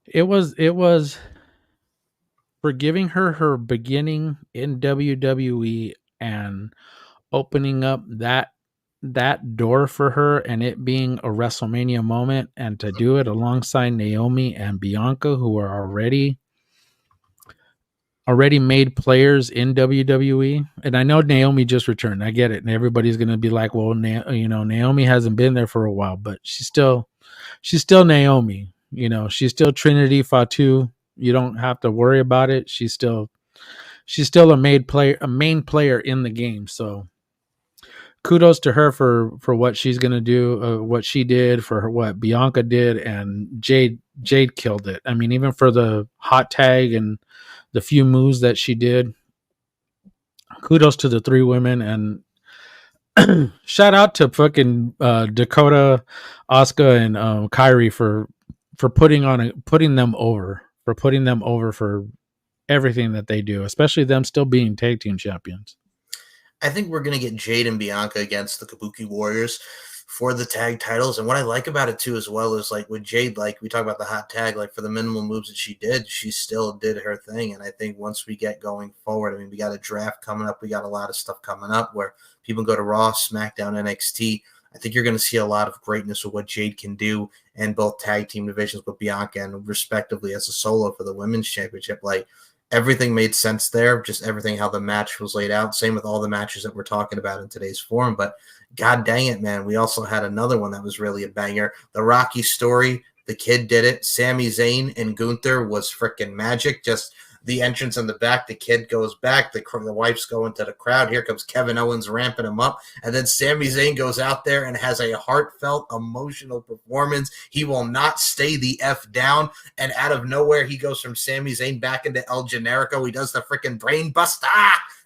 It was for giving her beginning in WWE and opening up that door for her and it being a WrestleMania moment, and to do it alongside Naomi and Bianca, who are already made players in WWE. And I know Naomi just returned. I get it. And everybody's going to be like, well, Naomi hasn't been there for a while, but she's still Naomi. She's still Trinity Fatu. You don't have to worry about it. She's still a main player in the game. So kudos to her for what she's going to do, what she did, for what Bianca did, and Jade killed it. I mean, even for the hot tag and the few moves that she did, kudos to the three women, and shout out to fucking Dakota, Asuka, and Kyrie for putting them over for everything that they do, especially them still being tag team champions. I think we're going to get Jade and Bianca against the Kabuki Warriors for the tag titles. And what I like about it too, as well, is like with Jade, like we talk about the hot tag, like for the minimal moves that she did, she still did her thing. And I think once we get going forward, I mean, we got a draft coming up. We got a lot of stuff coming up where people go to Raw, SmackDown, NXT. I think you're going to see a lot of greatness of what Jade can do in both tag team divisions with Bianca and respectively as a solo for the women's championship. Like, everything made sense there, just everything, how the match was laid out. Same with all the matches that we're talking about in today's forum. But god dang it, man, we also had another one that was really a banger. The Rocky story, the kid did it. Sami Zayn and Gunther was freaking magic. Just the entrance in the back, the kid goes back, the wife's going to the crowd. Here comes Kevin Owens ramping him up. And then Sami Zayn goes out there and has a heartfelt, emotional performance. He will not stay the F down. And out of nowhere, he goes from Sami Zayn back into El Generico. He does the freaking brain buster.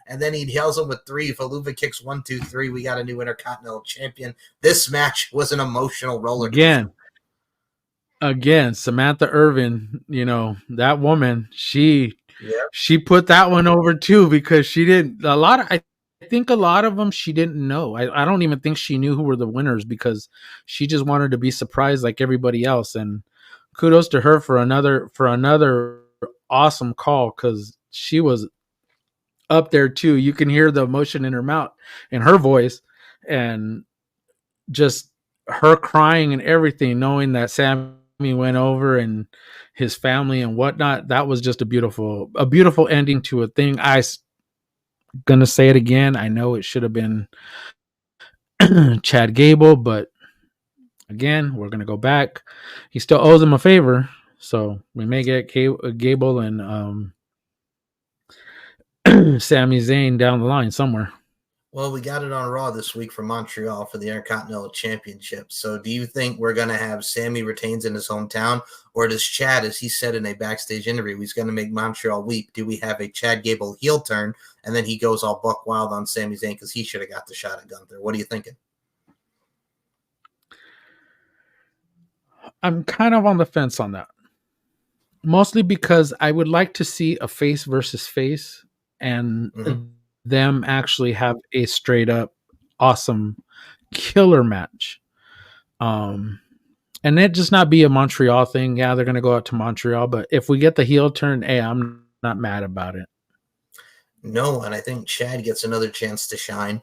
And then he nails him with 3. Faluva kicks 1, 2, 3. We got a new Intercontinental Champion. This match was an emotional roller coaster. Again, Samantha Irvin, that woman, she put that one over too, because she didn't. I think a lot of them she didn't know. I don't even think she knew who were the winners, because she just wanted to be surprised like everybody else. And kudos to her for another awesome call, because she was up there too. You can hear the emotion in her mouth, in her voice, and just her crying and everything, knowing that Sammy went over and his family and whatnot. That was just a beautiful ending to a thing. Gonna say it again. I know it should have been Chad Gable, but again, we're gonna go back. He still owes him a favor, so we may get Gable and Sami Zayn down the line somewhere. Well, we got it on Raw this week from Montreal for the Intercontinental Championship. So do you think we're going to have Sammy retains in his hometown, or does Chad, as he said in a backstage interview, he's going to make Montreal weep? Do we have a Chad Gable heel turn, and then he goes all buck wild on Sami Zayn because he should have got the shot at Gunther? What are you thinking? I'm kind of on the fence on that. Mostly because I would like to see a face versus face, and them actually have a straight up awesome killer match. And it just not be a Montreal thing. Yeah, they're gonna go out to Montreal, but if we get the heel turn, hey, I'm not mad about it. No, and I think Chad gets another chance to shine,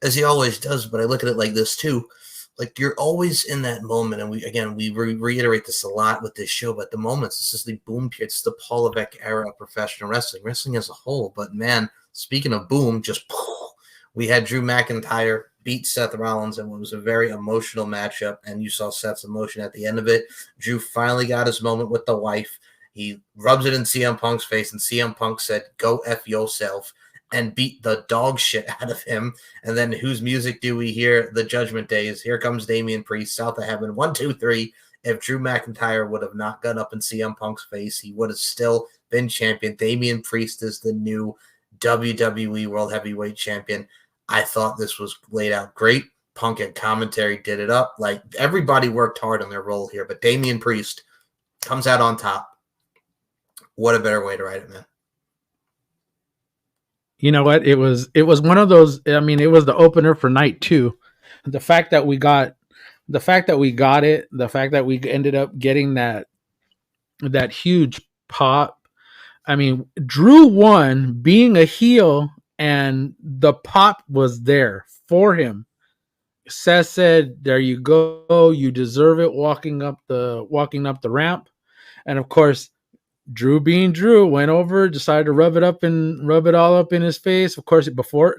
as he always does. But I look at it like this too. Like, you're always in that moment, and we reiterate this a lot with this show, but the moments, this is the boom period, it's the Paul Levesque era of professional wrestling as a whole. But man, speaking of boom, we had Drew McIntyre beat Seth Rollins, and it was a very emotional matchup, and you saw Seth's emotion at the end of it. Drew finally got his moment with the wife. He rubs it in CM Punk's face, and CM Punk said, "Go F yourself," and beat the dog shit out of him. And then whose music do we hear? The Judgment Days. Here comes Damian Priest, South of Heaven. 1, 2, 3. If Drew McIntyre would have not gone up in CM Punk's face, he would have still been champion. Damian Priest is the new WWE World Heavyweight Champion. I thought this was laid out great. Punk and commentary did it up. Like, everybody worked hard on their role here, but Damian Priest comes out on top. What a better way to write it, man. You know what? It was one of those. I mean, it was the opener for night 2. The fact that we got it, the fact that we ended up getting that huge pop. I mean, Drew won being a heel, and the pop was there for him. Seth said, "There you go. You deserve it." Walking up the ramp, and of course, Drew being Drew went over, decided to rub it all up in his face. Of course,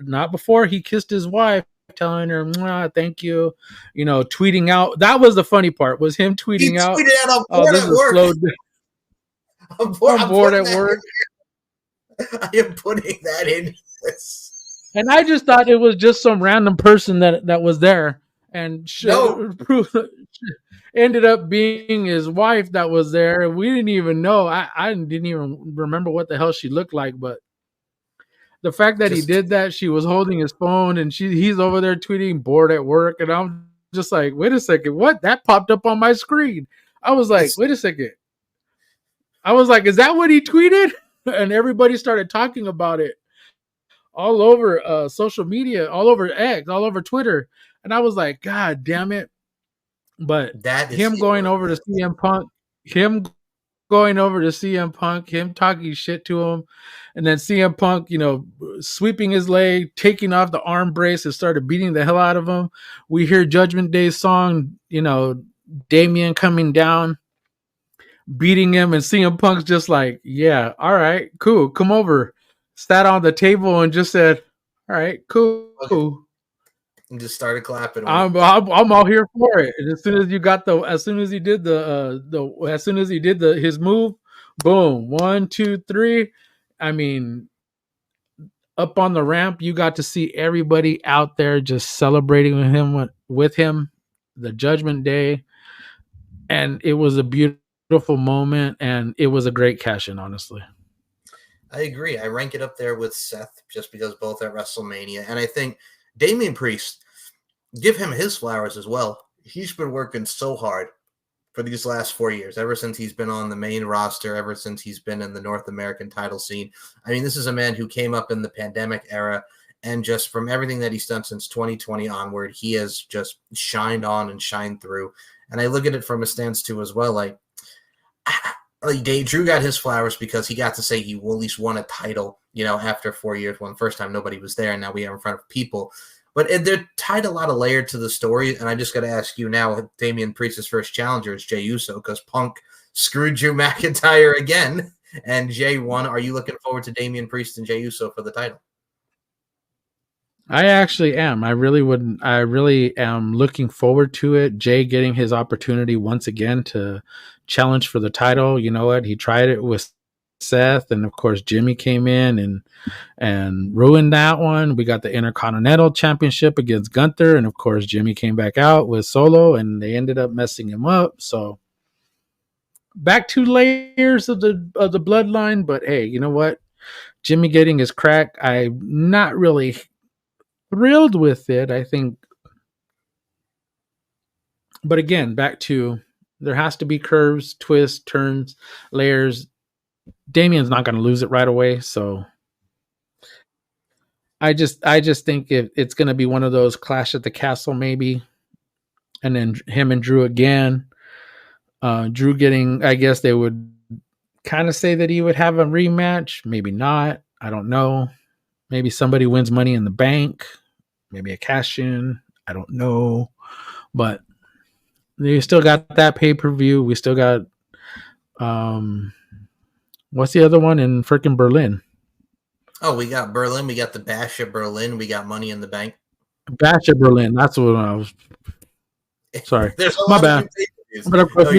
not before he kissed his wife, telling her, "Thank you," tweeting out. That was the funny part, was him tweeting out. He tweeted out, "I'm bored at work." I'm bored at work. I am putting that in. And I just thought it was just some random person that was there, and ended up being his wife that was there. We didn't even know. I didn't even remember what the hell she looked like, but the fact that he did that, she was holding his phone, and he's over there tweeting "bored at work," and I'm just like, wait a second, what? That popped up on my screen. I was like, wait a second. I was like, is that what he tweeted? And everybody started talking about it all over social media, all over X, all over Twitter. And I was like, God damn it. But that is him going over to CM Punk, him talking shit to him, and then CM Punk, sweeping his leg, taking off the arm brace, and started beating the hell out of him. We hear Judgment Day's song, Damian coming down, beating him, and CM Punk's just like, yeah, all right, cool, come over. Sat on the table and just said, all right, cool. Okay. And just started clapping. I'm all here for it. And as soon as he did his move, boom, 1, 2, 3. I mean, up on the ramp, you got to see everybody out there just celebrating with him, the Judgment Day, and it was a beautiful moment, and it was a great cash-in, honestly. I agree. I rank it up there with Seth just because both at WrestleMania. And I think Damian Priest, give him his flowers as well. He's been working so hard for these last 4 years, ever since he's been on the main roster, ever since he's been in the North American title scene. I mean, this is a man who came up in the pandemic era, and just from everything that he's done since 2020 onward, he has just shined on and shined through. And I look at it from a stance too as well, like Drew got his flowers because he got to say he at least won a title, after 4 years, when the first time nobody was there, and now we are in front of people. But they're tied a lot of layer to the story, and I just got to ask you now, Damian Priest's first challenger is Jey Uso, because Punk screwed Drew McIntyre again, and Jey won. Are you looking forward to Damian Priest and Jey Uso for the title? I actually am. I really am looking forward to it. Jey getting his opportunity once again to challenge for the title. You know what? He tried it with Seth, and of course Jimmy came in and ruined that one. We got the Intercontinental Championship against Gunther, and of course Jimmy came back out with Solo, and they ended up messing him up. So back to layers of the bloodline, but hey, you know what? Jimmy getting his crack, I'm not really thrilled with it, I think. But again, back to, there has to be curves, twists, turns, layers. Damian's not going to lose it right away, so I just think it's going to be one of those Clash at the Castle maybe, and then him and Drew again. Drew getting, I guess they would kind of say that he would have a rematch, maybe not. I don't know. Maybe somebody wins Money in the Bank, maybe a cash in. I don't know, but they still got that pay-per-view. We still got what's the other one in freaking Berlin? Oh, we got Berlin. We got the Bash at Berlin. We got Money in the Bank. Bash at Berlin. That's what I was. Sorry, There's a my lot bad. of pay-per-views. But of course,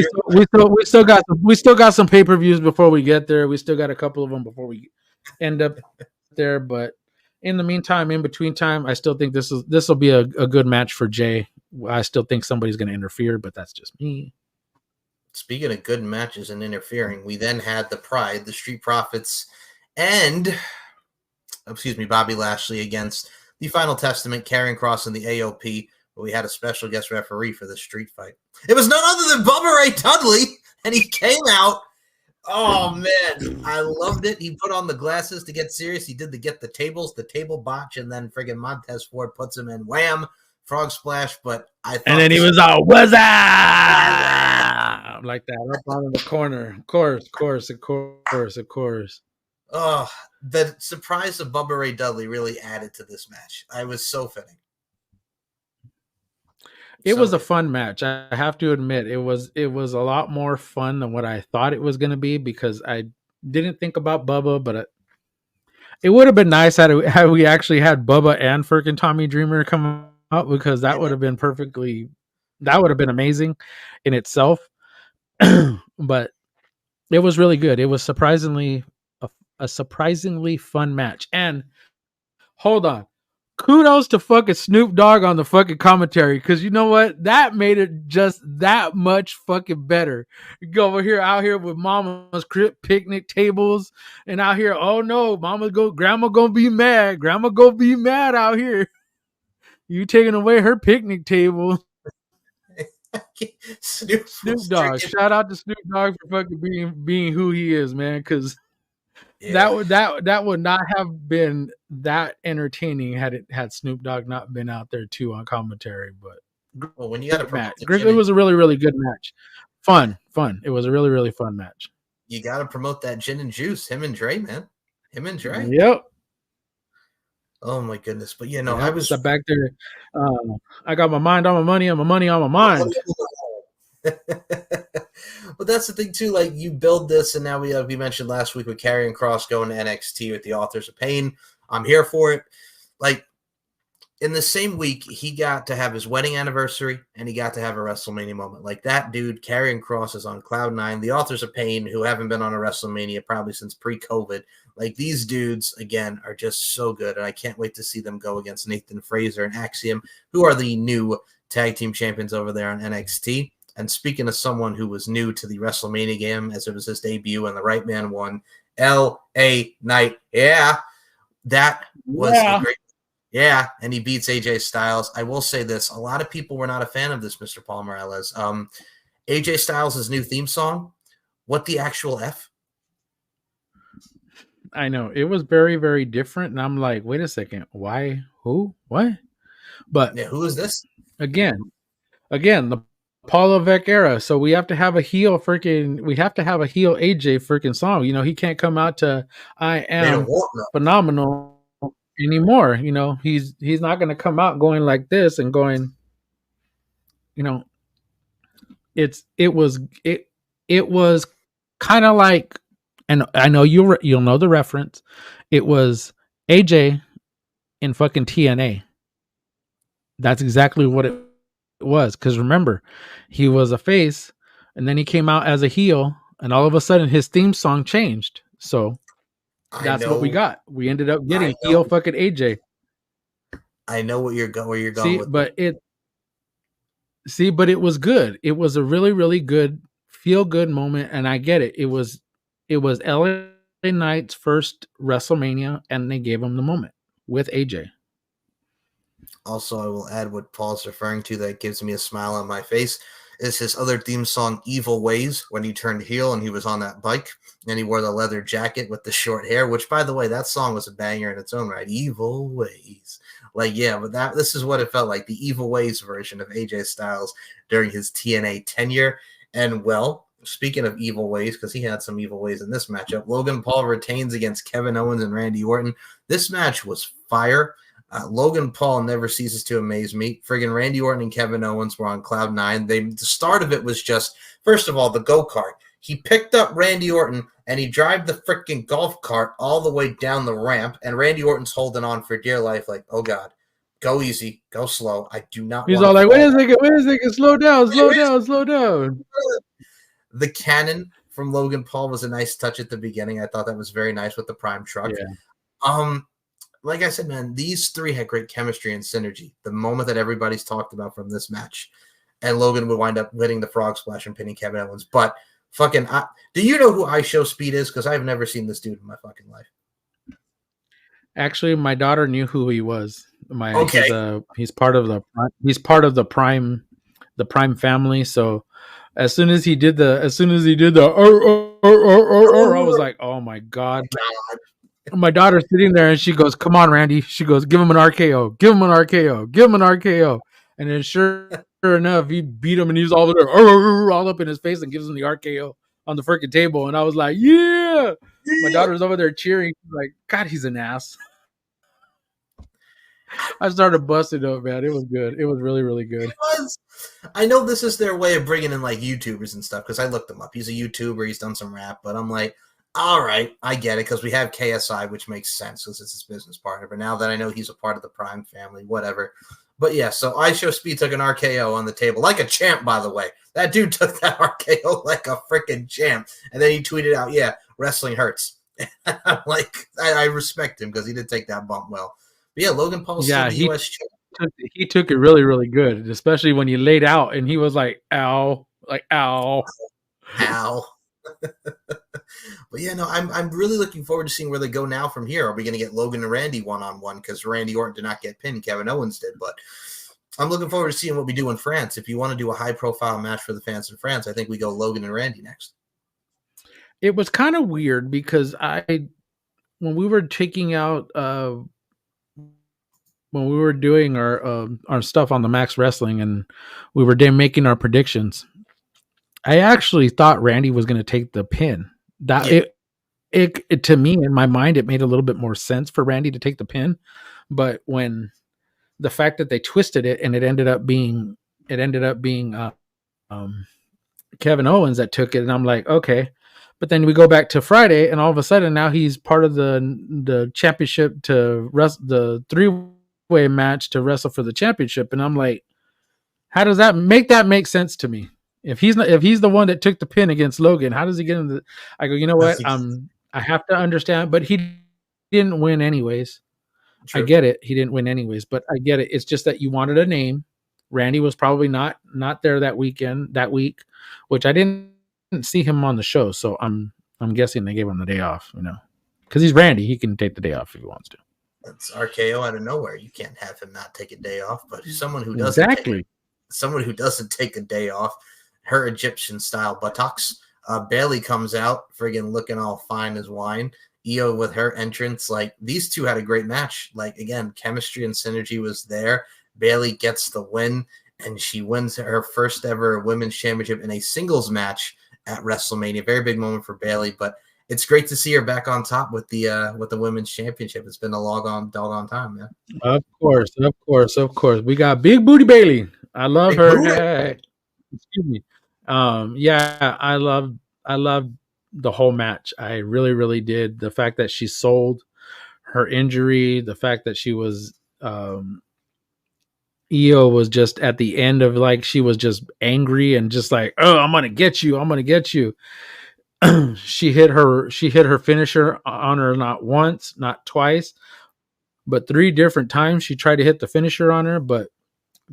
we still got some pay-per-views before we get there. We still got a couple of them before we end up there. But in the meantime, in between time, I still think this will be a good match for Jay. I still think somebody's going to interfere, but that's just me. Speaking of good matches and interfering, we then had the Pride, the Street Profits, and Bobby Lashley against the Final Testament, Karrion Kross and the AOP. But we had a special guest referee for the street fight. It was none other than Bubba Ray Dudley, and he came out. Oh man, I loved it. He put on the glasses to get serious. He did the table botch, and then friggin' Montez Ford puts him in. Wham! Frog splash. But I thought, and then he was all "What's up?" like that up on the corner. Of course. Oh, the surprise of Bubba Ray Dudley really added to this match. I was so fitting. It was a fun match. I have to admit, it was a lot more fun than what I thought it was going to be because I didn't think about Bubba, but it would have been nice had we actually had Bubba and freaking Tommy Dreamer come out because that would have been amazing in itself. But it was really good. It was surprisingly a surprisingly fun match. And hold on. Kudos to fucking Snoop Dogg on the fucking commentary because you know what? That made it just that much fucking better. You go over here, out here with mama's picnic tables, and out here, oh no, grandma gonna be mad. Grandma gonna be mad out here. You taking away her picnic table. Snoop Dogg. Shout out to Snoop Dogg for fucking being who he is, man, because that would not have been that entertaining had Snoop Dogg not been out there too on commentary. But when you got a match, it was a really, really good match. Fun. It was a really, really fun match. You got to promote that gin and juice. Him and Dre, man. Him and Dre. Yep. Oh my goodness! But I was back there. I got my mind on my money, and my money on my mind. But that's the thing too. Like you build this, and now we mentioned last week with Karrion Kross going to NXT with the Authors of Pain. I'm here for it. Like in the same week, he got to have his wedding anniversary, and he got to have a WrestleMania moment. Like that dude, Karrion Kross is on cloud nine. The Authors of Pain, who haven't been on a WrestleMania probably since pre-COVID. Like these dudes again are just so good, and I can't wait to see them go against Nathan Fraser and Axiom, who are the new tag team champions over there on NXT. And speaking of someone who was new to the WrestleMania game, as it was his debut, and the right man won, L.A. Knight. Yeah, that was great. Yeah, and he beats AJ Styles. I will say this: a lot of people were not a fan of this, Mr. Paul Morales. AJ Styles' new theme song. What the actual F? I know it was very, very different, and I'm like, wait a second, why? Who? What? But yeah, who is this? Again, the Paul Levesque era. So we have to have a heel AJ freaking song. You know, he can't come out to I am phenomenal anymore. You know, he's not going to come out going like this and going, you know, it was kind of like, and I know you'll know the reference. It was AJ in fucking TNA. That's exactly what it was, because remember, he was a face and then he came out as a heel, and all of a sudden his theme song changed. So that's what we got. We ended up getting heel fucking AJ. I know where you're going with but it was good. It was a really, really good feel good moment, and I get it. It was LA Knight's first WrestleMania, and they gave him the moment with AJ. Also, I will add what Paul's referring to that gives me a smile on my face is his other theme song, Evil Ways, when he turned heel and he was on that bike and he wore the leather jacket with the short hair, which, by the way, that song was a banger in its own right. Evil Ways. Like, yeah, but this is what it felt like, the Evil Ways version of AJ Styles during his TNA tenure. And, well, speaking of evil ways, because he had some evil ways in this matchup, Logan Paul retains against Kevin Owens and Randy Orton. This match was fire. Logan Paul never ceases to amaze me. Friggin' Randy Orton and Kevin Owens were on cloud nine. The start of it was just, first of all, the go-kart. He picked up Randy Orton and he drive the freaking golf cart all the way down the ramp, and Randy Orton's holding on for dear life, like, oh God, go easy, go slow. I do not. He's all like, wait a second, slow down. The cannon from Logan Paul was a nice touch at the beginning. I thought that was very nice with the Prime truck. Yeah. Like I said, man, these three had great chemistry and synergy. The moment that everybody's talked about from this match, and Logan would wind up winning the frog splash and pinning Kevin Owens. But fucking, do you know who I Show Speed is? Because I've never seen this dude in my fucking life. Actually, my daughter knew who he was. Okay. He's part of the Prime family. So as soon as he did the I was like, oh my God. My daughter's sitting there and she goes, come on, Randy. She goes, give him an RKO, give him an RKO, give him an RKO. And then sure enough, he beat him and he's all there, all up in his face, and gives him the RKO on the freaking table. And I was like, yeah. My daughter's over there cheering, like, God, he's an ass. I started busting up, man. It was good. It was really, really good. I know this is their way of bringing in like YouTubers and stuff, because I looked him up. He's a YouTuber. He's done some rap, but I'm like, all right, I get it, because we have KSI, which makes sense because it's his business partner. But now that I know he's a part of the Prime family, whatever. But yeah, so I Show Speed took an RKO on the table, like a champ, by the way. That dude took that RKO like a freaking champ. And then he tweeted out, yeah, wrestling hurts. I'm like, I respect him because he did take that bump well. But yeah, Logan Paul's still the U.S. champ. He took it really, really good, especially when he laid out and he was like, ow, like, ow. Ow. But yeah, no, I'm really looking forward to seeing where they go now from here. Are we going to get Logan and Randy one-on-one? Because Randy Orton did not get pinned, Kevin Owens did. But I'm looking forward to seeing what we do in France. If you want to do a high-profile match for the fans in France, I think we go Logan and Randy next. It was kind of weird because when we were taking out when we were doing our stuff on the Max Wrestling and we were making our predictions, I actually thought Randy was going to take the pin. It to me, in my mind, it made a little bit more sense for Randy to take the pin. But when the fact that they twisted it and it ended up being Kevin Owens that took it, and I'm like, okay. But then we go back to Friday, and all of a sudden now he's part of the championship to the 3-way match to wrestle for the championship, and I'm like, how does that make sense to me? If he's the one that took the pin against Logan, how does he get in the? I go, you know what? I have to understand, but he didn't win anyways. True. I get it. He didn't win anyways, but I get it. It's just that you wanted a name. Randy was probably not there that week, which I didn't see him on the show, so I'm guessing they gave him the day off, because he's Randy. He can take the day off if he wants to. That's RKO out of nowhere. You can't have him not take a day off, but someone who doesn't take a day off. Her Egyptian style buttocks. Bailey comes out friggin' looking all fine as wine. Io with her entrance, like, these two had a great match. Like, again, chemistry and synergy was there. Bailey gets the win, and she wins her first ever women's championship in a singles match at WrestleMania. Very big moment for Bailey, but it's great to see her back on top with the women's championship. It's been a doggone time, man. Of course. We got Big Booty Bailey. I love her. Excuse me. Yeah, I love the whole match. I really, really did. The fact that she sold her injury, the fact that she was Io was just at the end of, like, she was just angry and just like, oh, I'm gonna get you. she hit her finisher on her not once, not twice, but 3 different times she tried to hit the finisher on her, but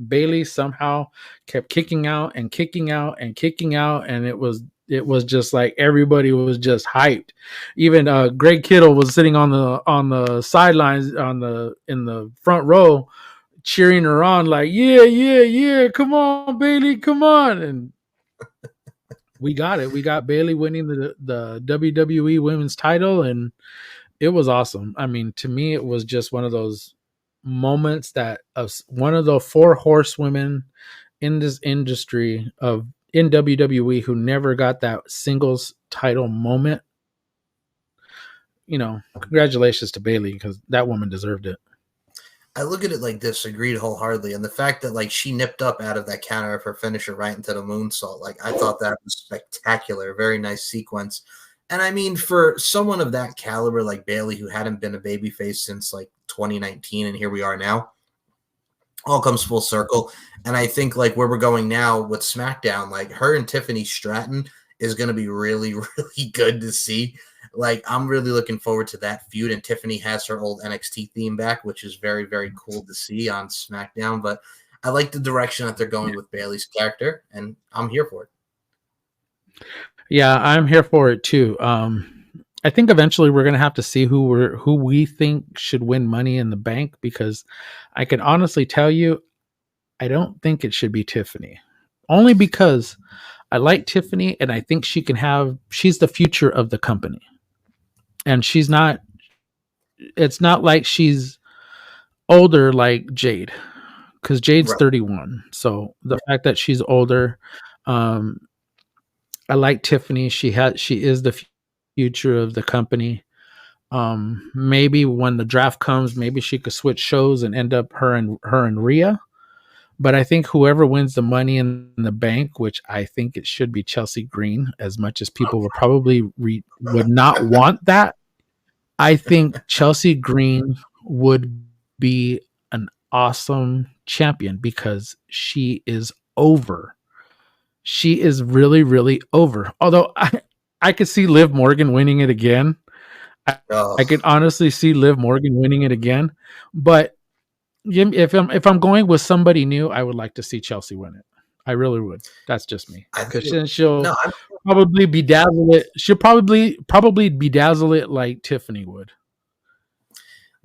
Bailey somehow kept kicking out, and it was just like everybody was just hyped. Even Greg Kittle was sitting on the sidelines in the front row cheering her on, like, yeah, come on, Bailey, come on. And we got it. We got Bailey winning the WWE women's title, and it was awesome. I mean, to me, it was just one of those moments that of one of the 4 horsewomen in this industry in WWE who never got that singles title moment. Congratulations to Bayley, because that woman deserved it. I look at it like this, agreed wholeheartedly. And the fact that like she nipped up out of that counter of her finisher right into the moonsault, like I thought that was spectacular. Very nice sequence. And I mean, for someone of that caliber like Bayley, who hadn't been a babyface since like 2019, and here we are now, all comes full circle. And I think like where we're going now with SmackDown, like her and Tiffany Stratton is going to be really, really good to see. Like, I'm really looking forward to that feud. And Tiffany has her old NXT theme back, which is very, very cool to see on SmackDown. But I like the direction that they're going with Bayley's character, and I'm here for it. Yeah, I'm here for it too. I think eventually we're gonna have to see who we think should win Money in the Bank, because I can honestly tell you, I don't think it should be Tiffany, only because I like Tiffany and I think she's the future of the company, and it's not like she's older like Jade, because Jade's 31. So the fact that she's older, I like Tiffany. She is the future of the company. Maybe when the draft comes, maybe she could switch shows and end up her and Rhea. But I think whoever wins the Money in the Bank, which I think it should be Chelsea Green, as much as people would probably would not want that, I think Chelsea Green would be an awesome champion, because she is over. She is really, really over. Although I could see Liv Morgan winning it again. I could honestly see Liv Morgan winning it again. But if I'm going with somebody new, I would like to see Chelsea win it. I really would. That's just me. Because she'll probably bedazzle it. She'll probably bedazzle it like Tiffany would.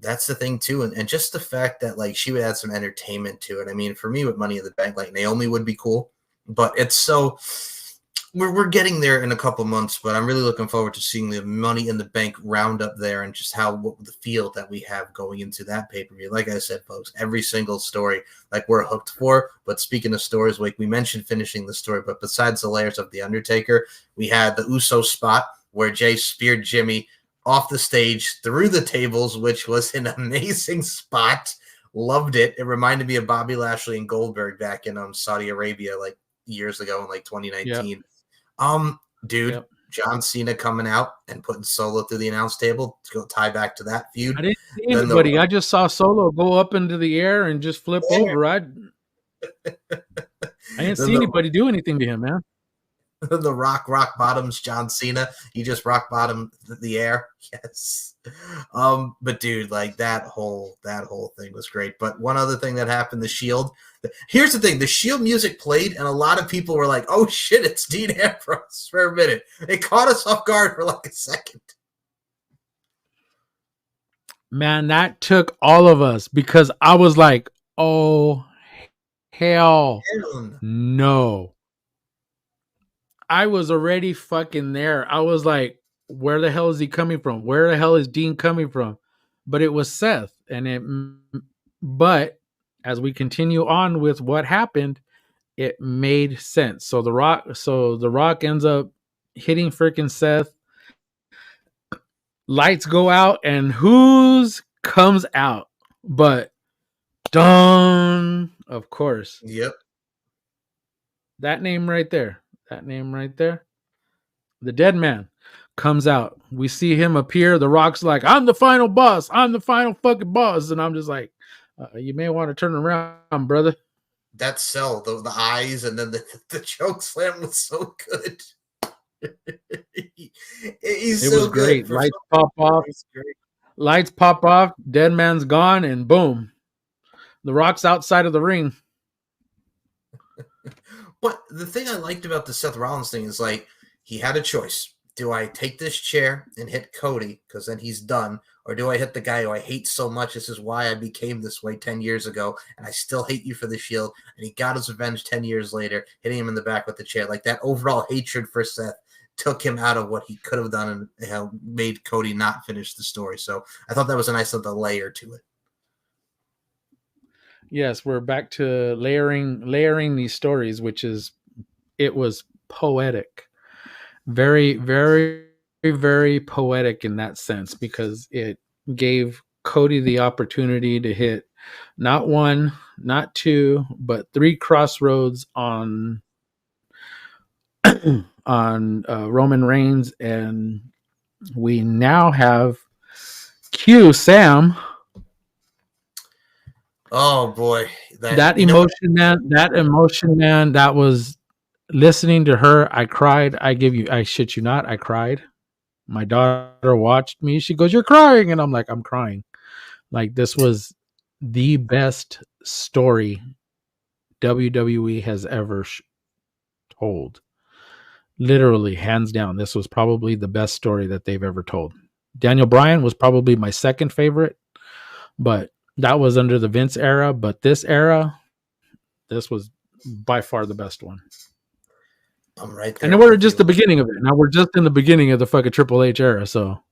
That's the thing too, and just the fact that like she would add some entertainment to it. I mean, for me with Money in the Bank, like Naomi would be cool, but it's so we're getting there in a couple months. But I'm really looking forward to seeing the Money in the Bank round up there, and just what the feel that we have going into that pay-per-view. Like I said, folks, every single story like we're hooked for. But speaking of stories, like we mentioned finishing the story, but besides the layers of the Undertaker, we had the Uso spot where Jay speared Jimmy off the stage through the tables, which was an amazing spot. Loved it. It reminded me of Bobby Lashley and Goldberg back in Saudi Arabia like years ago in like 2019. Yep. John Cena coming out and putting Solo through the announce table to go tie back to that feud. I didn't see anybody. I just saw Solo go up into the air and just flip over. I didn't see anybody do anything to him, man. The rock bottoms John Cena. He just rock bottom the air. Yes. But dude, like that whole thing was great. But one other thing that happened, the Shield. Here's the thing, the Shield music played and a lot of people were like, oh shit, it's Dean Ambrose for a minute. It caught us off guard for like a second. Man, that took all of us, because I was like, oh hell no. I was already fucking there. I was like, where the hell is he coming from? Where the hell is Dean coming from? But it was Seth. But as we continue on with what happened, it made sense. So the Rock ends up hitting freaking Seth. Lights go out, and who's comes out? But Dawn, of course. Yep. That name right there. The Dead Man comes out. We see him appear. The Rock's like, I'm the final boss. I'm the final fucking boss. And I'm just like, you may want to turn around, brother. That sell, the eyes, and then the choke slam was so good. It was great. Lights pop off. Lights pop off. Dead Man's gone, and boom. The Rock's outside of the ring. But the thing I liked about the Seth Rollins thing is like he had a choice. Do I take this chair and hit Cody because then he's done? Or do I hit the guy who I hate so much? This is why I became this way 10 years ago, and I still hate you for the Shield. And he got his revenge 10 years later, hitting him in the back with the chair. Like that overall hatred for Seth took him out of what he could have done and made Cody not finish the story. So I thought that was a nice little layer to it. Yes, we're back to layering these stories, it was poetic. Very, very, very poetic in that sense, because it gave Cody the opportunity to hit not one, not two, but three crossroads on Roman Reigns, and we now have Q Sam. Oh boy, That emotion, man. That was listening to her. I cried. I shit you not, I cried. My daughter watched me. She goes, "You're crying," and I'm like, "I'm crying." Like, this was the best story WWE has ever told. Literally, hands down, this was probably the best story that they've ever told. Daniel Bryan was probably my second favorite, but that was under the Vince era. But this era, this was by far the best one. I'm right there. And we're just the beginning of it. Now we're just in the beginning of the fucking Triple H era. So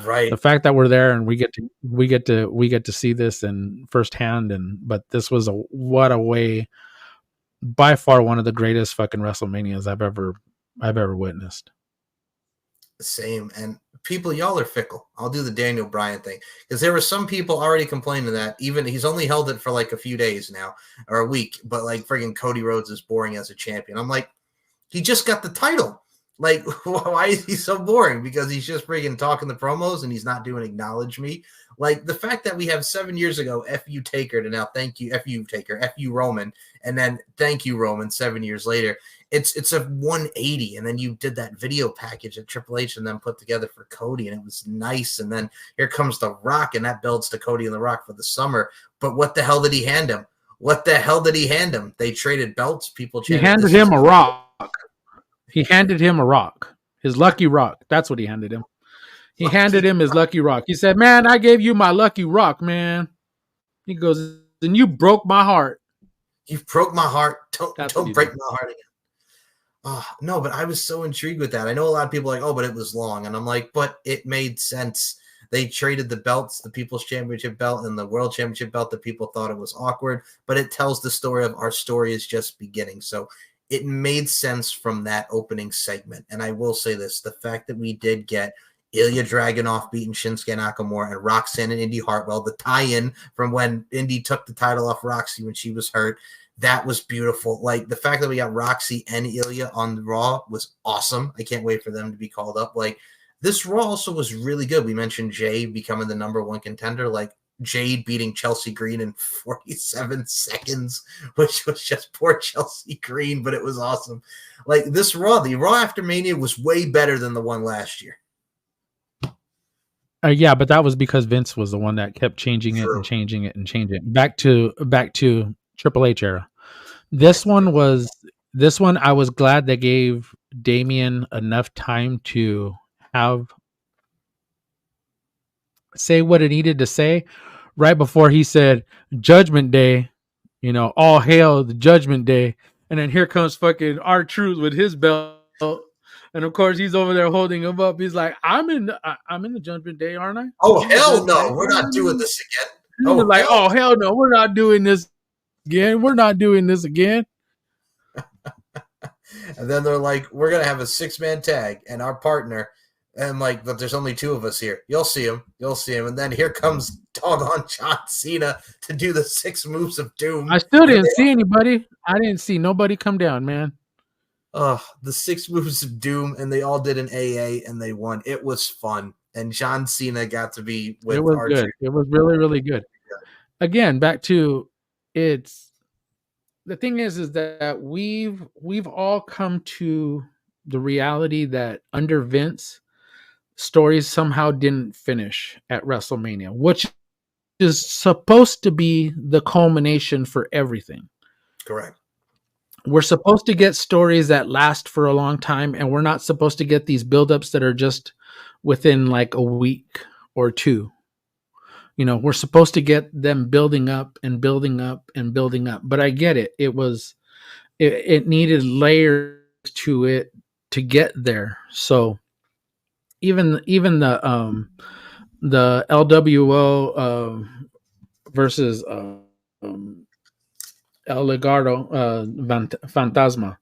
right, the fact that we're there and we get to see this and firsthand, but this was what a way, by far one of the greatest fucking WrestleManias I've ever witnessed. Same. And people, y'all are fickle. I'll do the Daniel Bryan thing, because there were some people already complaining that even he's only held it for like a few days now or a week, but like friggin' Cody Rhodes is boring as a champion. I'm like, he just got the title. Like, why is he so boring? Because he's just friggin' talking the promos and he's not doing acknowledge me. Like, the fact that we have 7 years ago, F you Taker, to now thank you, F you Taker, F you Roman, and then thank you Roman 7 years later. It's a 180, and then you did that video package that Triple H and then put together for Cody, and it was nice. And then here comes The Rock, and that builds to Cody and The Rock for the summer. But what the hell did he hand him? What the hell did he hand him? They traded belts. People He handed him a rock. He handed him a rock. His lucky rock. That's what he handed him. He handed him his lucky rock. He said, "Man, I gave you my lucky rock, man." He goes, "And you broke my heart." You broke my heart. Don't break my heart again. Oh, no, but I was so intrigued with that. I know a lot of people are like, "Oh, but it was long." And I'm like, but it made sense. They traded the belts, the People's Championship belt and the World Championship belt, that people thought it was awkward, but it tells the story of our story is just beginning. So it made sense from that opening segment. And I will say this, the fact that we did get Ilya Dragunov beating Shinsuke Nakamura and Roxanne and Indy Hartwell, the tie-in from when Indy took the title off Roxy when she was hurt, that was beautiful. Like, the fact that we got Roxy and Ilya on the Raw was awesome. I can't wait for them to be called up. Like, this Raw also was really good. We mentioned Jade becoming the number one contender. Like, Jade beating Chelsea Green in 47 seconds, which was just poor Chelsea Green, but it was awesome. Like, this Raw, the Raw after Mania was way better than the one last year. Yeah, but that was because Vince was the one that kept changing it and changing it and changing it. Back to Triple H era. This one, I was glad they gave Damian enough time to say what it needed to say right before he said Judgment Day, all hail the Judgment Day. And then here comes fucking R-Truth with his belt. And of course he's over there holding him up. He's like, I'm in the Judgment Day, aren't I? Oh, hell no. We're not doing this again. Oh, like, oh, hell no. We're not doing this again. We're not doing this again. And then they're like, we're going to have a 6-man tag and our partner. And like, but there's only 2 of us here. You'll see him. And then here comes doggone John Cena to do the 6 moves of doom. I still didn't see anybody. I didn't see nobody come down, man. Oh, the 6 moves of doom, and they all did an AA, and they won. It was fun, and John Cena got to be with. It was good. It was really, really good. Again, back to it's. The thing is that we've all come to the reality that under Vince, stories somehow didn't finish at WrestleMania, which is supposed to be the culmination for everything. Correct. We're supposed to get stories that last for a long time, and we're not supposed to get these buildups that are just within like a week or 2. We're supposed to get them building up and building up and building up. But I get it. It needed layers to it to get there. So even the LWO versus El Legado Fantasma.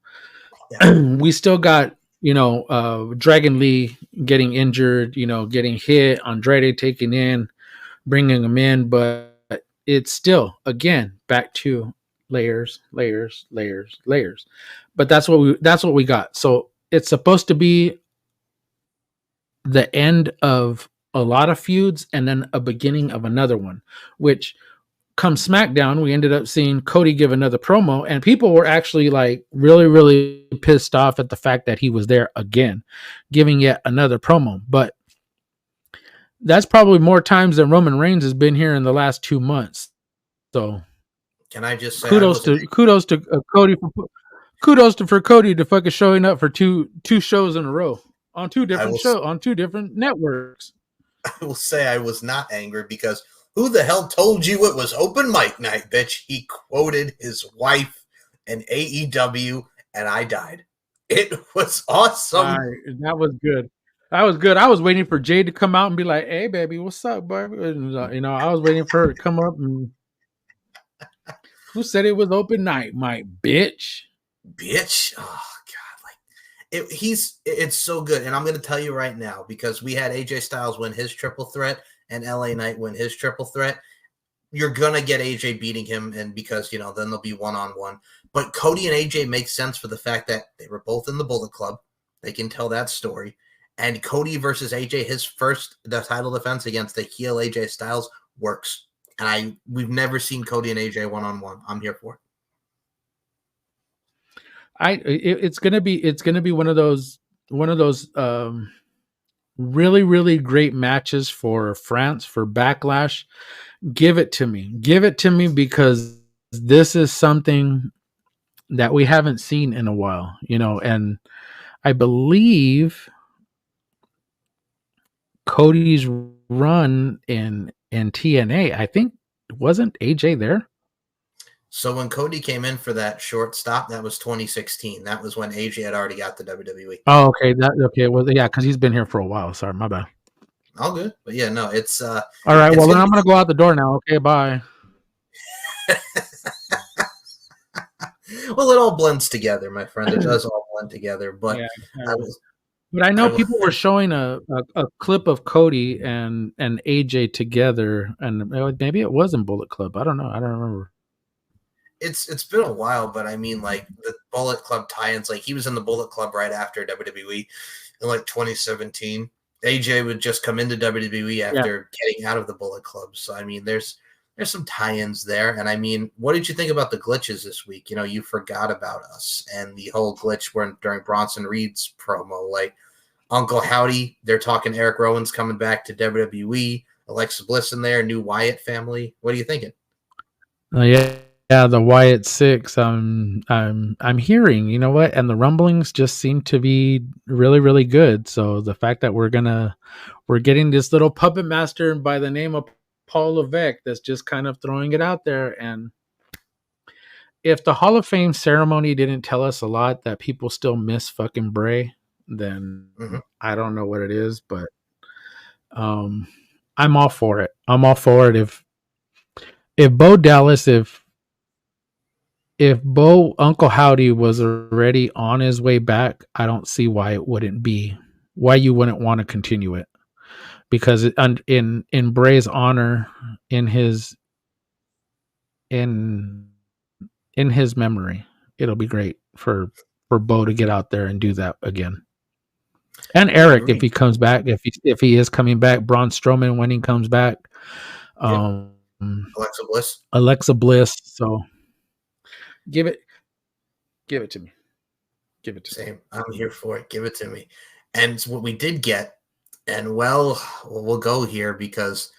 Yeah. We still got, Dragon Lee getting injured, getting hit, Andrade taking in, bringing him in, but it's still, again, back to layers, layers, layers, layers. But that's what we got. So it's supposed to be the end of a lot of feuds and then a beginning of another one, which come SmackDown, we ended up seeing Cody give another promo, and people were actually like really, really pissed off at the fact that he was there again, giving yet another promo. But that's probably more times than Roman Reigns has been here in the last 2 months. So Can I just say kudos to Cody for Cody to fucking showing up for two shows in a row on two different networks. I will say I was not angry because who the hell told you it was open mic night, bitch? He quoted his wife in AEW, and I died. It was awesome. That was good. That was good. I was waiting for Jade to come out and be like, "Hey, baby, what's up, baby?" I was waiting for her to come up and. Who said it was open night, my bitch? Bitch. Oh God, it's so good. And I'm gonna tell you right now, because we had AJ Styles win his triple threat and LA Knight win his triple threat. You're gonna get AJ beating him, and because then they'll be 1-on-1. But Cody and AJ make sense for the fact that they were both in the Bullet Club. They can tell that story. And Cody versus AJ, the title defense against the heel AJ Styles works. And we've never seen Cody and AJ 1-on-1. I'm here for it. It's gonna be one of those really, really great matches for France, for Backlash. Give it to me because this is something that we haven't seen in a while, and I believe Cody's run in TNA, I think, wasn't AJ there? So when Cody came in for that short stop, that was 2016. That was when AJ had already got the WWE. Oh, okay. Well, yeah, because he's been here for a while. Sorry, my bad. All good, but yeah, no, it's all right. Well, then I'm gonna go out the door now. Okay, bye. Well, it all blends together, my friend. It does all blend together. But yeah, but I know people were showing a clip of Cody and AJ together, and maybe it was in Bullet Club. I don't know. I don't remember. It's been a while, but I mean, like the Bullet Club tie-ins, like he was in the Bullet Club right after WWE in like 2017. AJ would just come into WWE after getting out of the Bullet Club. So I mean, there's some tie-ins there. And I mean, what did you think about the glitches this week? You forgot about us and the whole glitch during Bronson Reed's promo, like Uncle Howdy. They're talking Eric Rowan's coming back to WWE. Alexa Bliss in there, new Wyatt family. What are you thinking? Yeah, the Wyatt Six. I'm hearing, you know what, and the rumblings just seem to be really, really good. So the fact that we're getting this little puppet master by the name of Paul Levesque that's just kind of throwing it out there. And if the Hall of Fame ceremony didn't tell us a lot that people still miss fucking Bray, then I don't know what it is. But I'm all for it. I'm all for it. If Bo Dallas, if Bo Uncle Howdy was already on his way back, I don't see why you wouldn't want to continue it. Because in Bray's honor, in his memory, it'll be great for Bo to get out there and do that again. And Eric, if he comes back, if he is coming back, Braun Strowman when he comes back, Alexa Bliss. So give it to me. Give it to me. I'm here for it. Give it to me. And what we did get, and we'll go here because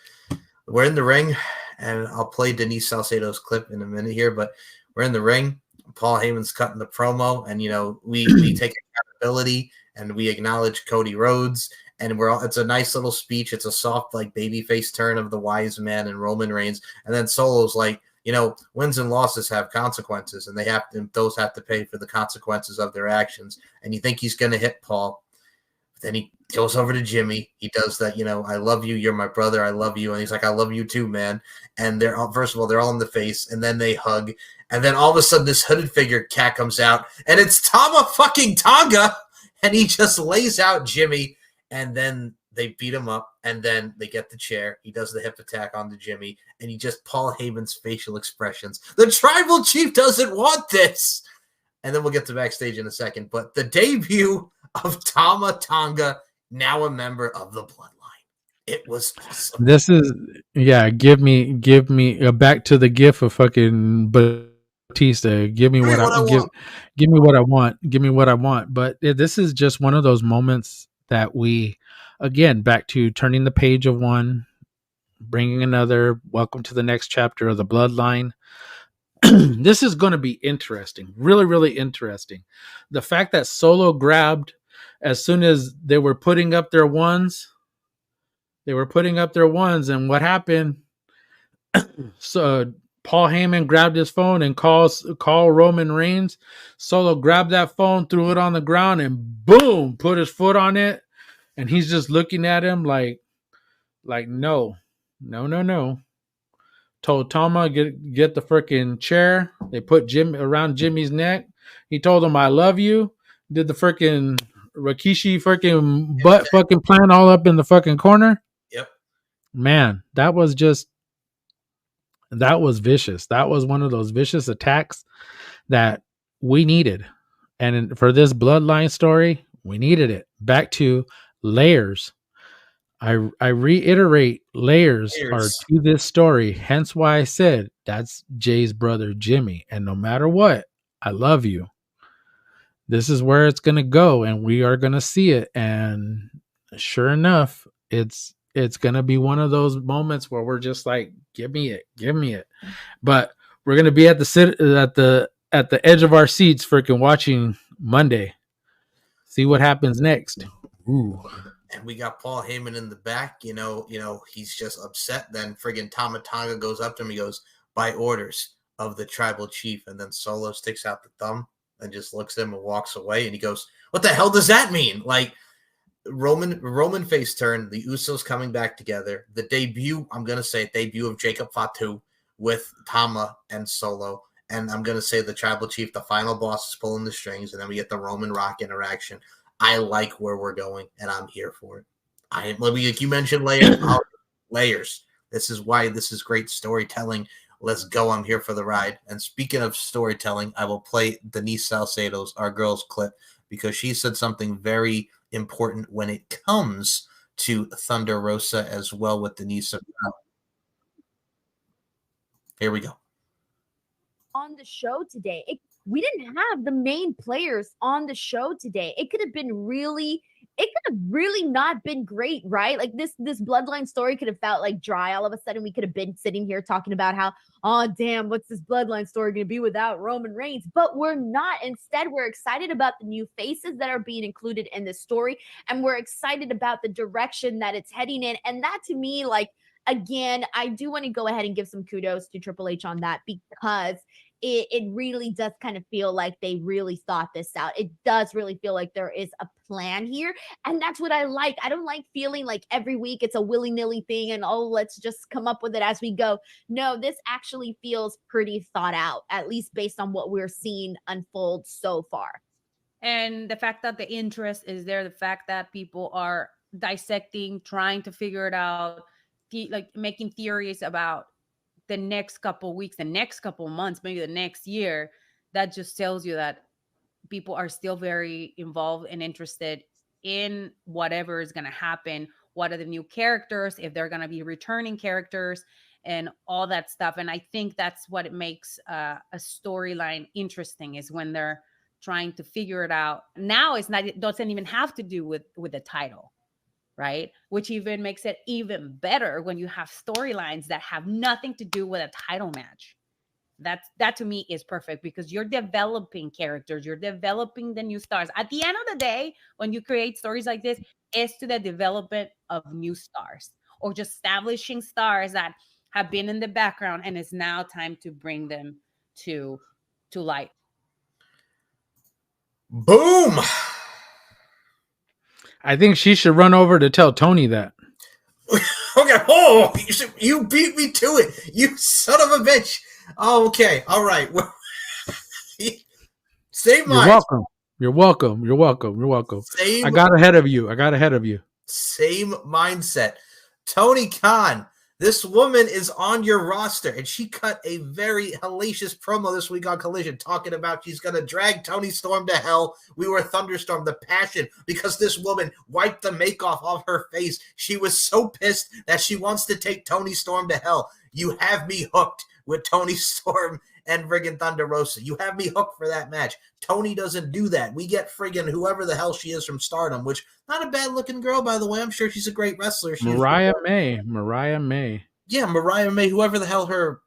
we're in the ring, and I'll play Denise Salcedo's clip in a minute here, but we're in the ring. Paul Heyman's cutting the promo, and we take accountability and we acknowledge Cody Rhodes, and it's a nice little speech. It's a soft, like, babyface turn of the wise man and Roman Reigns, and then Solo's like, wins and losses have consequences, and those have to pay for the consequences of their actions. And you think he's going to hit Paul. Then he goes over to Jimmy. He does that, I love you. You're my brother. I love you. And he's like, I love you too, man. And they're all, first of all, they're all in the face, and then they hug. And then all of a sudden, this hooded figure cat comes out, and it's Tama fucking Tonga, and he just lays out Jimmy, and then they beat him up, and then they get the chair. He does the hip attack onto Jimmy, and he just Paul Heyman's facial expressions. The tribal chief doesn't want this. And then we'll get to backstage in a second. But the debut of Tama Tonga, now a member of the Bloodline. It was awesome. This is, give me back to the gif of fucking Batista. Give me what I want. Give me what I want. Give me what I want. But this is just one of those moments that we, again, back to turning the page of one, bringing another. Welcome to the next chapter of the Bloodline. This is going to be interesting. Really, really interesting. The fact that Solo grabbed as soon as they were putting up their ones. And what happened? So Paul Heyman grabbed his phone and called Roman Reigns. Solo grabbed that phone, threw it on the ground, and boom, put his foot on it. And he's just looking at him like no. Told Tama, get the freaking chair. They put Jim around Jimmy's neck. He told him, I love you. Did the freaking Rikishi freaking butt fucking plant all up in the fucking corner. Yep. Man, that was vicious. That was one of those vicious attacks that we needed. And for this Bloodline story, we needed it. Back to layers. I reiterate, layers are to this story. Hence why I said that's Jay's brother, Jimmy. And no matter what, I love you. This is where it's going to go, and we are going to see it. And sure enough, it's going to be one of those moments where we're just like, give me it. But we're going to be at the edge of our seats freaking watching Monday. See what happens next. Ooh. And we got Paul Heyman in the back, he's just upset. Then friggin' Tama Tonga goes up to him. He goes, by orders of the tribal chief. And then Solo sticks out the thumb and just looks at him and walks away. And he goes, what the hell does that mean? Like, Roman face turn, the Usos coming back together. The debut of Jacob Fatu with Tama and Solo. And I'm going to say the tribal chief, the final boss, is pulling the strings. And then we get the Roman Rock interaction. I like where we're going, and I'm here for it. Like you mentioned, layers. This is why this is great storytelling. Let's go. I'm here for the ride. And speaking of storytelling, I will play Denise Salcedo's Our Girls clip because she said something very important when it comes to Thunder Rosa as well with Denise. Here we go. On the show today, we didn't have the main players on the show today. It could have really not been great, right? Like this Bloodline story could have felt like dry. All of a sudden, we could have been sitting here talking about how, oh damn, what's this Bloodline story going to be without Roman Reigns? But we're not. Instead, we're excited about the new faces that are being included in this story, and we're excited about the direction that it's heading in. And that, to me, like, again, I do want to go ahead and give some kudos to Triple H on that because it really does kind of feel like they really thought this out. It does really feel like there is a plan here. And that's what I like. I don't like feeling like every week it's a willy-nilly thing and, oh, let's just come up with it as we go. No, this actually feels pretty thought out, at least based on what we're seeing unfold so far. And the fact that the interest is there, the fact that people are dissecting, trying to figure it out, like making theories about the next couple of weeks, the next couple of months, maybe the next year, that just tells you that people are still very involved and interested in whatever is going to happen. What are the new characters, if they're going to be returning characters and all that stuff. And I think that's what it makes a storyline interesting, is when they're trying to figure it out. Now it doesn't even have to do with the title. Right? Which even makes it even better when you have storylines that have nothing to do with a title match. That to me is perfect because you're developing characters, you're developing the new stars. At the end of the day, when you create stories like this, it's to the development of new stars or just establishing stars that have been in the background and it's now time to bring them to light. Boom. I think she should run over to tell Tony that. Okay, oh, you beat me to it, you son of a bitch. Oh, okay, all right. Well, same You're mind. welcome. You're welcome. You're welcome. You're welcome. Same, I got ahead of you. Same mindset. Tony Khan, this woman is on your roster, and she cut a very hellacious promo this week on Collision talking about she's going to drag Tony Storm to hell. We were thunderstormed, the passion, because this woman wiped the make off her face. She was so pissed that she wants to take Tony Storm to hell. You have me hooked with Tony Storm and friggin' Thunder Rosa. You have me hooked for that match. Tony doesn't do that. We get friggin' whoever the hell she is from Stardom, which not a bad looking girl, by the way. I'm sure she's a great wrestler. Mariah May. Yeah, Mariah May, whoever the hell her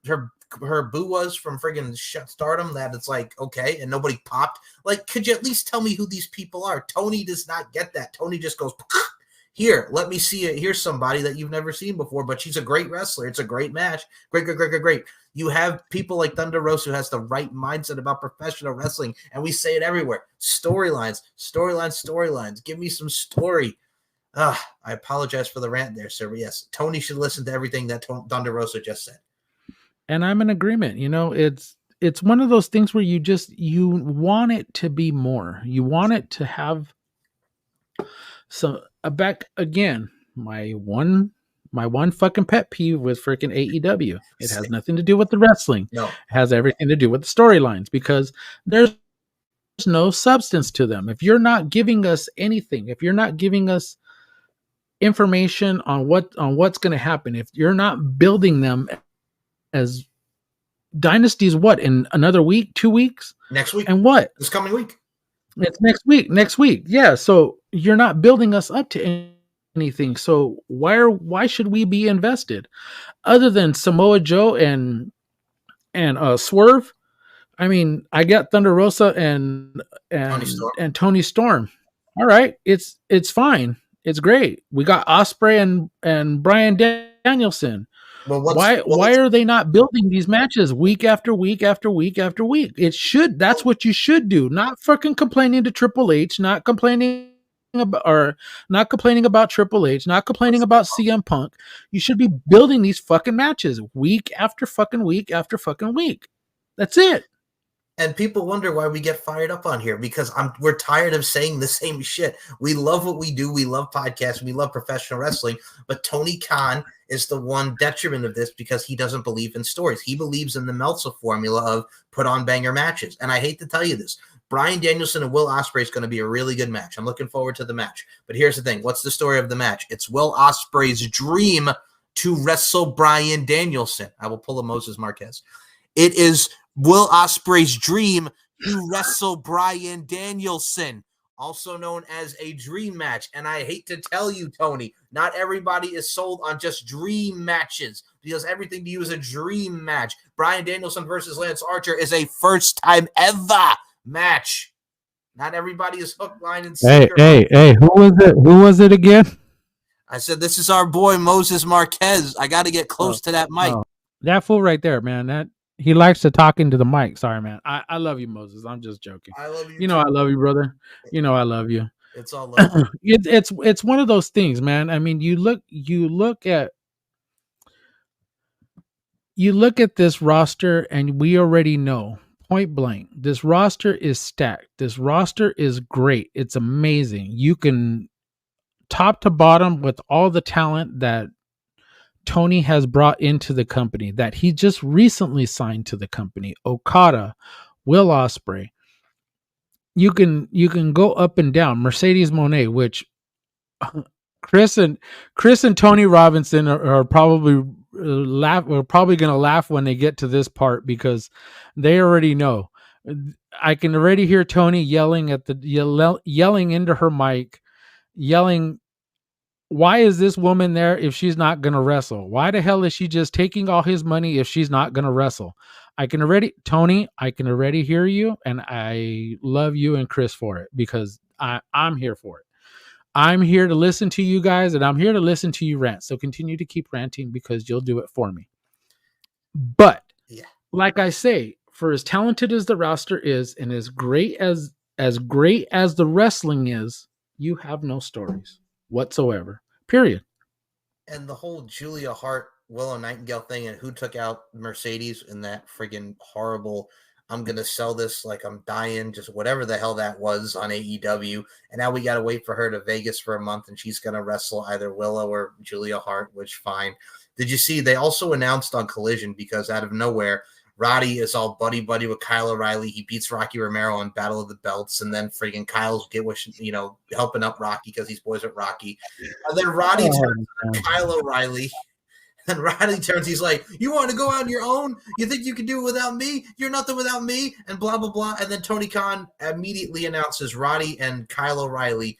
boo was from friggin' Stardom, that it's like, okay, and nobody popped. Like, could you at least tell me who these people are? Tony does not get that. Tony just goes, here, let me see it. Here's somebody that you've never seen before, but she's a great wrestler. It's a great match. Great. You have people like Thunder Rosa who has the right mindset about professional wrestling, and we say it everywhere. Storylines. Give me some story. I apologize for the rant there, sir. But yes, Tony should listen to everything that Thunder Rosa just said. And I'm in agreement. You know, it's one of those things where you want it to be more. You want it to have some back again. My one fucking pet peeve with freaking AEW. It has nothing to do with the wrestling. No. It has everything to do with the storylines, because there's no substance to them. If you're not giving us anything, if you're not giving us information on what's going to happen, if you're not building them as dynasties, what, in another week, 2 weeks? Next week. And what? This coming week. It's next week. Yeah. So you're not building us up to anything. So why should we be invested? Other than Samoa Joe and Swerve? I mean, I got Thunder Rosa and Tony Storm. All right. It's fine. It's great. We got Ospreay and Bryan Danielson. Well, why are they not building these matches week after week after week after week? That's what you should do. Not fucking complaining to Triple H, not complaining about Triple H, not complaining about CM Punk. You should be building these fucking matches week after fucking week after fucking week. That's it. And people wonder why we get fired up on here, because we're tired of saying the same shit. We love what we do. We love podcasts. We love professional wrestling. But Tony Khan is the one detriment of this, because he doesn't believe in stories. He believes in the Meltzer formula of put on banger matches. And I hate to tell you this, Bryan Danielson and Will Ospreay is going to be a really good match. I'm looking forward to the match. But here's the thing. What's the story of the match? It's Will Ospreay's dream to wrestle Bryan Danielson. I will pull a Moses Marquez. It is Will Ospreay's dream to wrestle Bryan Danielson, also known as a dream match. And I hate to tell you, Tony, not everybody is sold on just dream matches, because everything to you is a dream match. Bryan Danielson versus Lance Archer is a first time ever match. Not everybody is hook, line, and sinker. Hey, who was it again? I said, this is our boy Moses Marquez. I got to get close to that mic. That fool right there, man. He likes to talk into the mic. Sorry, man. I love you, Moses. I'm just joking. I love you. You know I love you, brother. You know I love you. It's all love. It's one of those things, man. I mean, you look at this roster, and we already know, point blank, this roster is stacked. This roster is great. It's amazing. You can top to bottom with all the talent that Tony has brought into the company, that he just recently signed to the company. Okada, Will Ospreay. You can go up and down. Mercedes Moné, which Chris and Tony Robinson are probably We're probably going to laugh when they get to this part, because they already know. I can already hear Tony yelling into her mic, yelling, why is this woman there if she's not going to wrestle? Why the hell is she just taking all his money if she's not going to wrestle? Tony, I can already hear you, and I love you and Chris for it, because I'm here for it. I'm here to listen to you guys, and I'm here to listen to you rant. So continue to keep ranting, because you'll do it for me. But like I say, for as talented as the roster is, and as great as the wrestling is, You have no stories whatsoever. Period. And the whole Julia Hart, Willow Nightingale thing, and who took out Mercedes in that friggin' horrible, I'm going to sell this like I'm dying, just whatever the hell that was on AEW. And now we got to wait for her to Vegas for a month, and she's going to wrestle either Willow or Julia Hart, which fine. Did you see they also announced on Collision, because out of nowhere, Roddy is all buddy-buddy with Kyle O'Reilly. He beats Rocky Romero in Battle of the Belts, and then friggin' Kyle's helping up Rocky because he's boys with Rocky. And then Roddy turns to Kyle O'Reilly, and Roddy turns, he's like, you want to go out on your own? You think you can do it without me? You're nothing without me, and blah, blah, blah. And then Tony Khan immediately announces Roddy and Kyle O'Reilly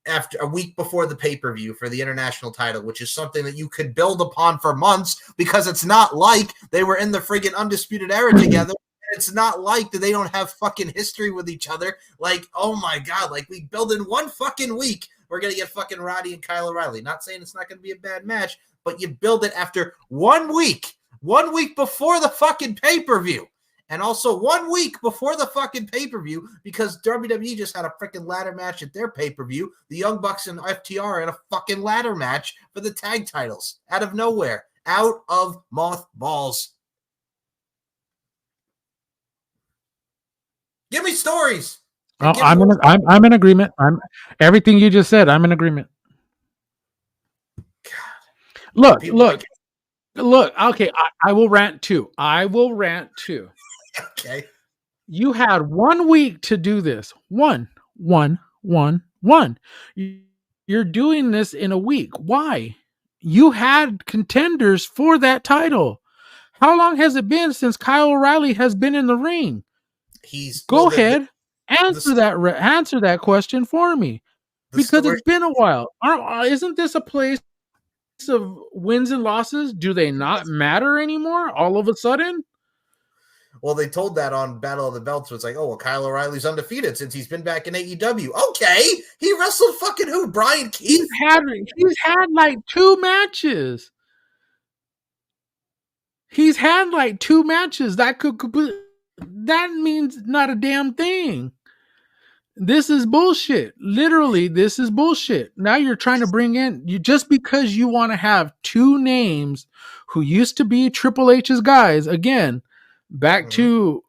after a week before the pay-per-view for the international title, which is something that you could build upon for months, because it's not like they were in the friggin' Undisputed Era together. It's not like that they don't have fucking history with each other. Like, oh my God, like we build in one fucking week, we're going to get fucking Roddy and Kyle O'Reilly. Not saying it's not going to be a bad match, but you build it after 1 week before the fucking pay-per-view. And also 1 week before the fucking pay-per-view, because WWE just had a freaking ladder match at their pay-per-view. The Young Bucks and FTR in a fucking ladder match for the tag titles. Out of nowhere. Out of mothballs. Give me stories. I'm in agreement. Everything you just said, I'm in agreement. God. Look. Okay, I will rant too. Okay. You had 1 week to do this. One. You're doing this in a week. Why? You had contenders for that title. How long has it been since Kyle O'Reilly has been in the ring? Go ahead. Answer that question for me. Because it's been a while. Isn't this a place of wins and losses? Do they not matter anymore all of a sudden? Well, they told that on Battle of the Belts. So it's like, oh, well, Kyle O'Reilly's undefeated since he's been back in AEW. Okay. He wrestled fucking who? Brian Keith? He's had like 2 matches. That means not a damn thing. This is bullshit. Literally, this is bullshit. Now you're trying to bring in, just because you want to have 2 names who used to be Triple H's guys, again, back to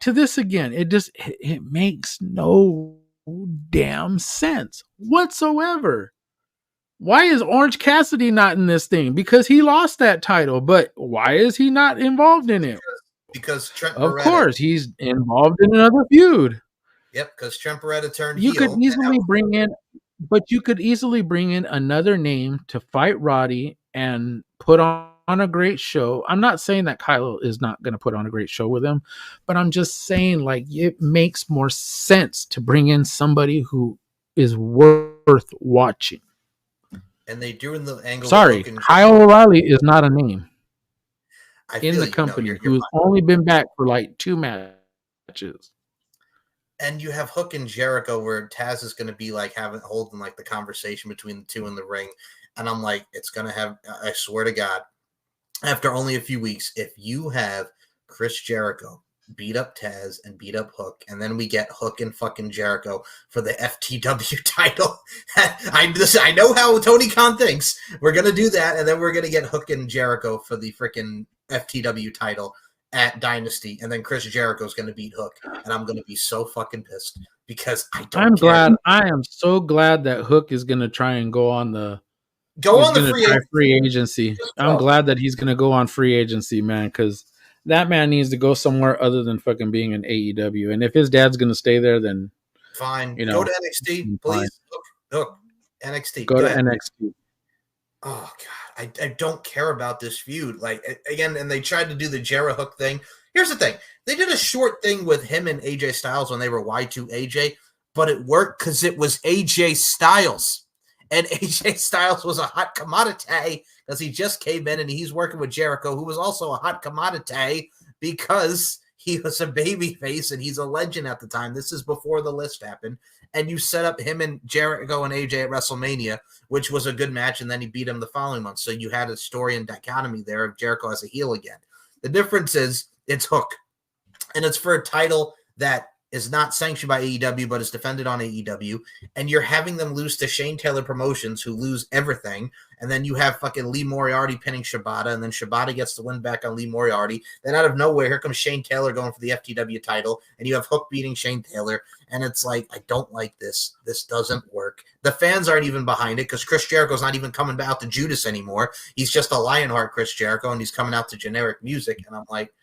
this again. It makes no damn sense whatsoever. Why is Orange Cassidy not in this thing? Because he lost that title, but why is he not involved in it? Because Trent Of Beretta, course, he's involved in another feud. Yep, because Trent Beretta turned You heel. could easily bring in another name to fight Roddy and put on a great show. I'm not saying that Kyle is not going to put on a great show with him, but I'm just saying, like, it makes more sense to bring in somebody who is worth watching. And they do in the angle. Sorry, Kyle O'Reilly is not a name in the company you're who's only been back for like 2 matches. And you have Hook and Jericho, where Taz is going to be like holding like the conversation between the two in the ring. And I'm like, it's going to have, I swear to God, after only a few weeks, if you have Chris Jericho beat up Taz and beat up Hook, and then we get Hook and fucking Jericho for the FTW title. I know how Tony Khan thinks. We're going to do that, and then we're going to get Hook and Jericho for the freaking FTW title at Dynasty, and then Chris Jericho's going to beat Hook, and I'm going to be so fucking pissed because I am so glad that Hook is going to try and go on the free agency. I'm glad that he's going to go on free agency, man, because that man needs to go somewhere other than fucking being in AEW. And if his dad's going to stay there, then fine. Go to NXT, please. Hook, NXT. Go to NXT. Oh God, I don't care about this feud. Like, again, and they tried to do the Jera Hook thing. Here's the thing: they did a short thing with him and AJ Styles when they were Y2AJ, but it worked because it was AJ Styles, and AJ Styles was a hot commodity because he just came in and he's working with Jericho, who was also a hot commodity because he was a babyface and he's a legend at the time. This is before the list happened. And you set up him and Jericho and AJ at WrestleMania, which was a good match, and then he beat him the following month. So you had a story and dichotomy there of Jericho as a heel again. The difference is it's Hook, and it's for a title that is not sanctioned by AEW, but is defended on AEW, and you're having them lose to Shane Taylor Promotions, who lose everything, and then you have fucking Lee Moriarty pinning Shibata, and then Shibata gets the win back on Lee Moriarty. Then out of nowhere, here comes Shane Taylor going for the FTW title, and you have Hook beating Shane Taylor, and it's like, I don't like this. This doesn't work. The fans aren't even behind it, because Chris Jericho's not even coming out to Judas anymore. He's just a Lionheart Chris Jericho, and he's coming out to generic music, and I'm like,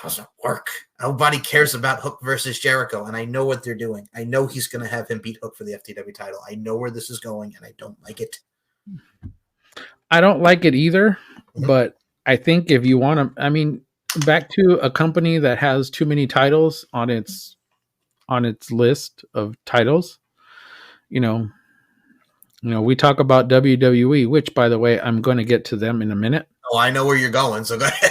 doesn't work. Nobody cares about Hook versus Jericho, and I know what they're doing. I know he's going to have him beat Hook for the FTW title. I know where this is going, and I don't like it. I don't like it either, but I think if you want to, I mean, back to a company that has too many titles on its list of titles, you know, we talk about WWE, which, by the way, I'm going to get to them in a minute. Oh, I know where you're going, so go ahead.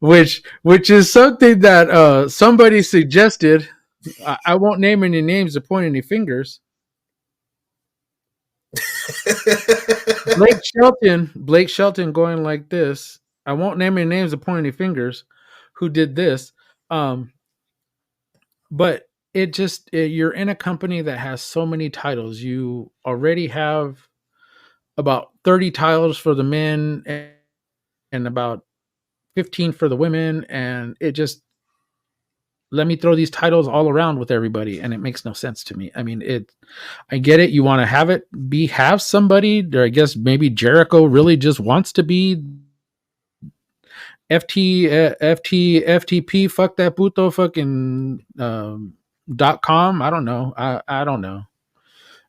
Which is something that somebody suggested. I won't name any names or point any fingers. Blake Shelton going like this. I won't name any names or point any fingers who did this. But you're in a company that has so many titles. You already have about 30 titles for the men and about 15 for the women, and it just let me throw these titles all around with everybody, and it makes no sense to me. I mean, I get it. You want to have somebody, or I guess maybe Jericho really just wants to be FTP, fuck that puto fucking .com. I don't know. I don't know.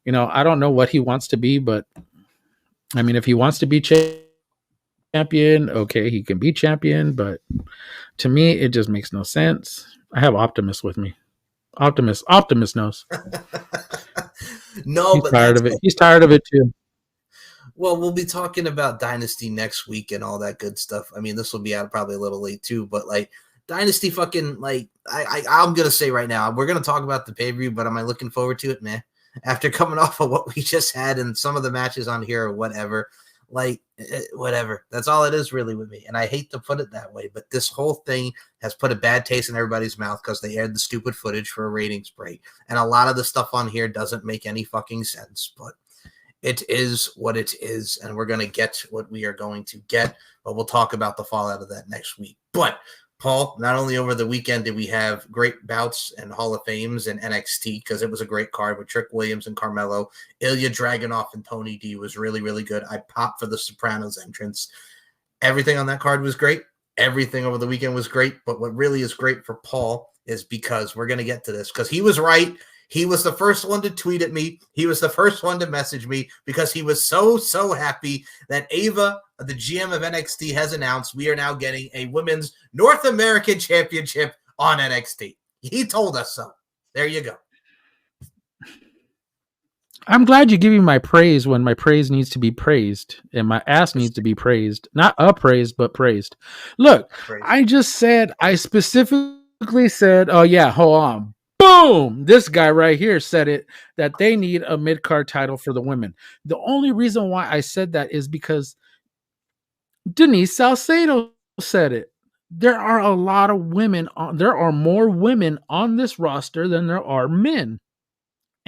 I don't know what he wants to be, but I mean, if he wants to be champion, okay, he can be champion, but to me it just makes no sense. I have Optimus with me. Optimus knows. No, he's tired of it. He's tired of it too. Well, we'll be talking about Dynasty next week and all that good stuff. I mean, this will be out probably a little late too, but like Dynasty fucking, like, I'm gonna say right now, we're gonna talk about the pay-per-view, but am I looking forward to it? Man, after coming off of what we just had and some of the matches on here or whatever, like, whatever. That's all it is really with me. And I hate to put it that way, but this whole thing has put a bad taste in everybody's mouth because they aired the stupid footage for a ratings break. And a lot of the stuff on here doesn't make any fucking sense, but it is what it is. And we're going to get what we are going to get, but we'll talk about the fallout of that next week. But Paul, not only over the weekend did we have great bouts and Hall of Fames and NXT, because it was a great card with Trick Williams and Carmelo. Ilya Dragunov and Tony D was really, really good. I popped for the Sopranos entrance. Everything on that card was great. Everything over the weekend was great. But what really is great for Paul is because we're going to get to this, because he was right. He was the first one to tweet at me. He was the first one to message me because he was so happy that Ava, the GM of NXT, has announced we are now getting a women's North American championship on NXT. He told us so. There you go. I'm glad you give me my praise when my praise needs to be praised and my ass needs to be praised. Not appraised, but praised. Look, I specifically said, oh yeah, hold on. Boom! This guy right here said it, that they need a mid-card title for the women. The only reason why I said that is because Denise Salcedo said it. There are a lot of women there are more women on this roster than there are men.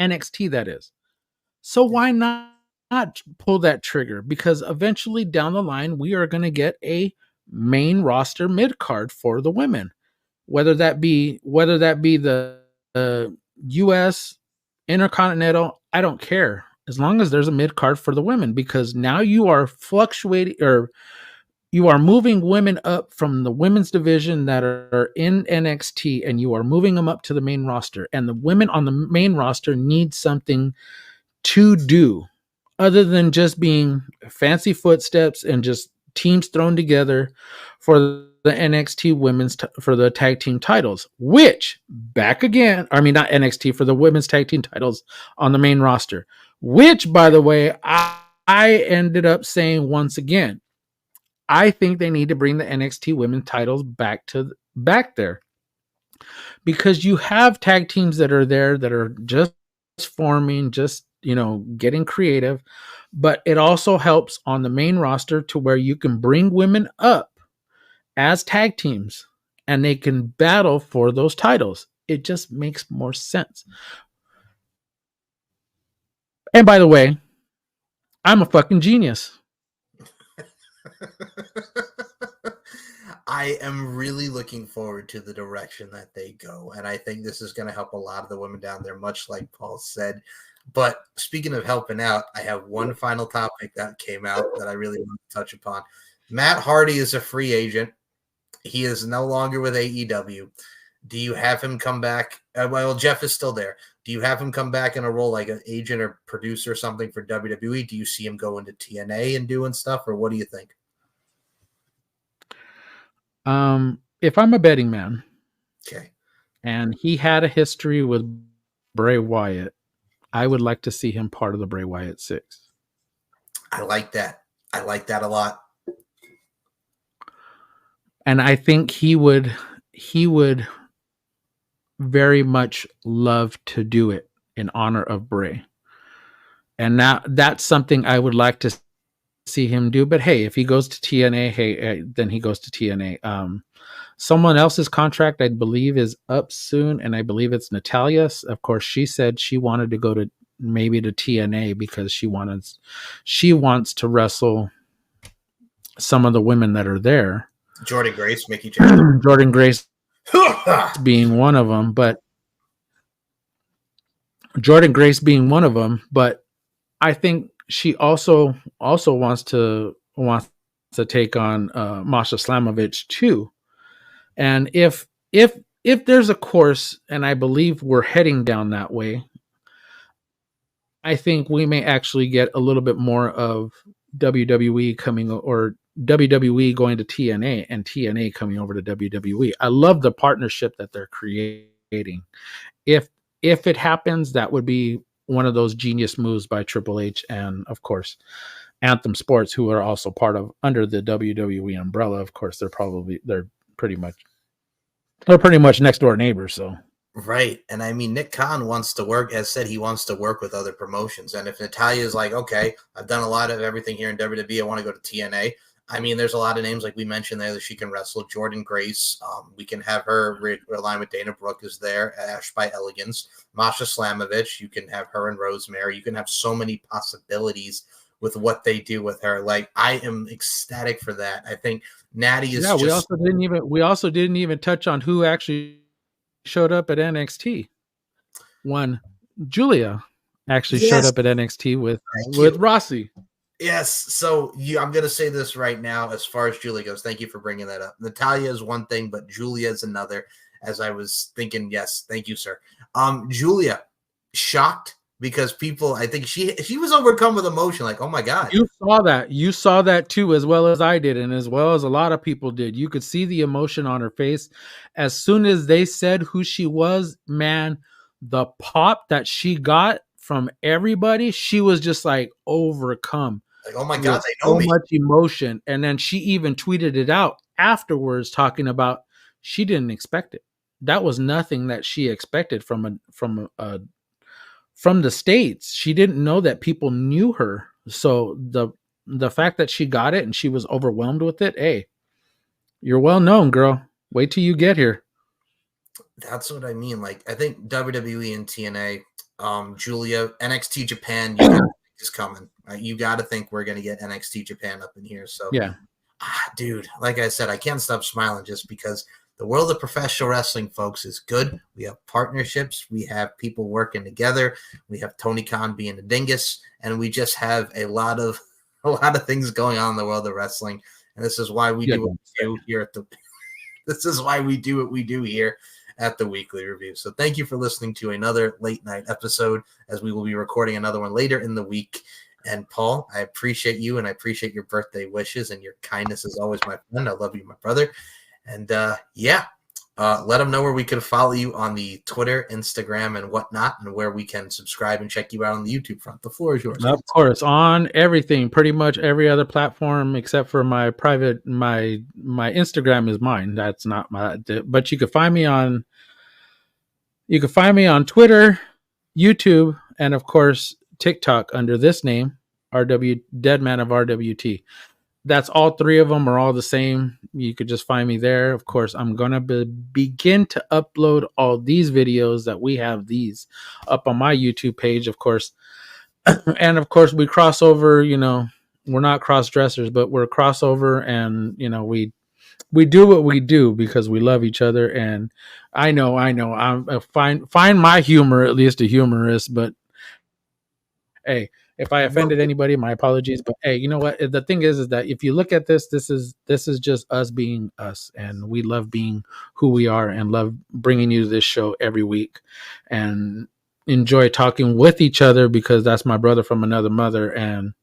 NXT, that is. So why not pull that trigger? Because eventually down the line, we are going to get a main roster mid-card for the women. Whether that be the U.S. Intercontinental, I don't care, as long as there's a mid card for the women, because now you are fluctuating, or you are moving women up from the women's division that are in NXT, and you are moving them up to the main roster. And the women on the main roster need something to do other than just being fancy footsteps and just teams thrown together for the NXT women's for the tag team titles, which back again, I mean, not NXT, for the women's tag team titles on the main roster, which, by the way, I ended up saying once again, I think they need to bring the NXT women's titles back there, because you have tag teams that are there that are just forming, just, getting creative, but it also helps on the main roster to where you can bring women up as tag teams and they can battle for those titles. It just makes more sense. And by the way, I'm a fucking genius. I am really looking forward to the direction that they go. And I think this is going to help a lot of the women down there, much like Paul said. But speaking of helping out, I have one final topic that came out that I really want to touch upon. Matt Hardy is a free agent. He is no longer with AEW. Do you have him come back? Well, Jeff is still there. Do you have him come back in a role like an agent or producer or something for WWE? Do you see him go into TNA and doing stuff, or what do you think? If I'm a betting man, okay, and he had a history with Bray Wyatt, I would like to see him part of the Bray Wyatt 6. I like that. I like that a lot. And I think he would very much love to do it in honor of Bray. And now that's something I would like to see him do. But hey, if he goes to TNA, then he goes to TNA. Someone else's contract, I believe, is up soon, and I believe it's Natalia's. Of course, she said she wanted to go to maybe to TNA because she wants to wrestle some of the women that are there. Jordan Grace, Mickey James. Jordan Grace being one of them, but I think she also wants to take on Masha Slamovich too. And if there's a course, and I believe we're heading down that way, I think we may actually get a little bit more of WWE coming, or WWE going to TNA and TNA coming over to WWE. I love the partnership that they're creating. If it happens, that would be one of those genius moves by Triple H and, of course, Anthem Sports, who are also part of under the WWE umbrella. Of course, they're pretty much next door neighbors. So right, and I mean, Nick Khan has said he wants to work with other promotions, and if Natalya is like, okay, I've done a lot of everything here in WWE, I want to go to TNA. I mean, there's a lot of names like we mentioned there that she can wrestle. Jordan Grace, we can have her align with Dana Brooke is there. Ash by Elegance, Masha Slamovich. You can have her and Rosemary. You can have so many possibilities with what they do with her. Like, I am ecstatic for that. I think Natty is. Yeah, we also didn't even touch on who actually showed up at NXT. Julia actually showed up at NXT with Rossi. Yes, so I'm going to say this right now as far as Julia goes. Thank you for bringing that up. Natalya is one thing, but Julia is another, as I was thinking. Yes, thank you, sir. Julia, shocked because people, I think she was overcome with emotion, like, oh my God. You saw that too, as well as I did, and as well as a lot of people did. You could see the emotion on her face. As soon as they said who she was, man, the pop that she got from everybody, she was just like overcome. Like, oh my God, they know so much emotion. And then she even tweeted it out afterwards, talking about she didn't expect it. That was nothing that she expected from the States. She didn't know that people knew her. So the fact that she got it and she was overwhelmed with it, hey, you're well known, girl. Wait till you get here. That's what I mean. Like, I think WWE and TNA, Julia, NXT Japan, you got is coming. Right? You got to think we're going to get NXT Japan up in here. So, yeah, dude, like I said, I can't stop smiling just because the world of professional wrestling, folks, is good. We have partnerships. We have people working together. We have Tony Khan being a dingus, and we just have a lot of things going on in the world of wrestling. And this is why we do what we do here at the. This is why we do what we do here at the Weekly Review. So thank you for listening to another late night episode, as we will be recording another one later in the week. And Paul, I appreciate you, and I appreciate your birthday wishes and your kindness as always, my friend. I love you, my brother. And let them know where we can follow you on the Twitter, Instagram, and whatnot, and where we can subscribe and check you out on the YouTube front. The floor is yours. Of course, on everything, pretty much every other platform except for my private, my Instagram is mine. That's not but you can find me on Twitter, YouTube, and of course TikTok under this name, RW Deadman of RWT. that's all three of them are all the same. You could just find me there. Of course, I'm gonna begin to upload all these videos that we have these up on my YouTube page, of course. And of course, we cross over. We're not cross dressers, but we're crossover, and we do what we do because we love each other. And I know, I'm find my humor at least a humorous, but hey, if I offended anybody, my apologies. But hey, you know what? The thing is that if you look at this is just us being us, and we love being who we are, and love bringing you this show every week, and enjoy talking with each other because that's my brother from another mother, and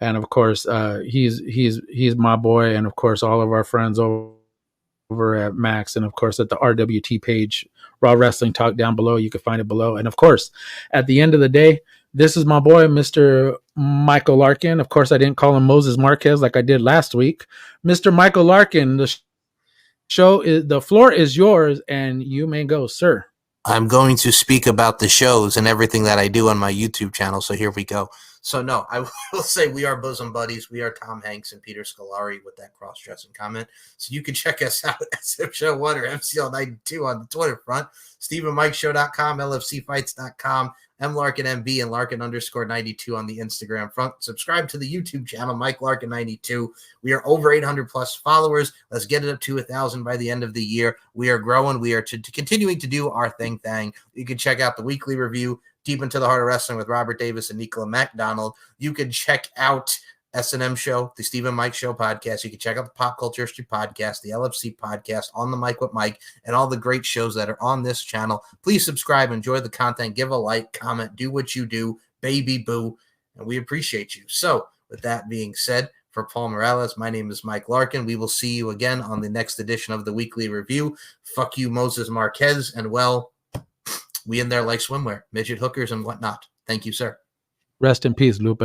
of course, he's my boy, and of course, all of our friends over at Max, and of course at the RWT page, Raw Wrestling Talk, down below. You can find it below. And of course, at the end of the day, this is my boy, Mr. Michael Larkin. Of course, I didn't call him Moses Marquez like I did last week. Mr. Michael Larkin, the floor is yours, and you may go, sir. I'm going to speak about the shows and everything that I do on my YouTube channel. So here we go. So no, I will say we are bosom buddies. We are Tom Hanks and Peter Scolari with that cross-dressing comment. So you can check us out at SF Show 1 or MCL92 on the Twitter front, StephenMikeShow.com, LFCfights.com, MLarkinMB and Larkin_92 on the Instagram front. Subscribe to the YouTube channel, Mike Larkin92. We are over 800 plus followers. Let's get it up to 1,000 by the end of the year. We are growing. We are continuing to do our thing. You can check out the weekly review, Deep into the Heart of Wrestling with Robert Davis and Nicola MacDonald. You can check out S&M Show, the Stephen Mike Show podcast. You can check out the Pop Culture History podcast, the LFC podcast, On the Mic with Mike, and all the great shows that are on this channel. Please subscribe, enjoy the content, give a like, comment, do what you do, baby boo, and we appreciate you. So with that being said, for Paul Morales, my name is Mike Larkin. We will see you again on the next edition of the weekly review. Fuck you, Moses Marquez, and well, we in there like swimwear, midget hookers and whatnot. Thank you, sir. Rest in peace, Lupe.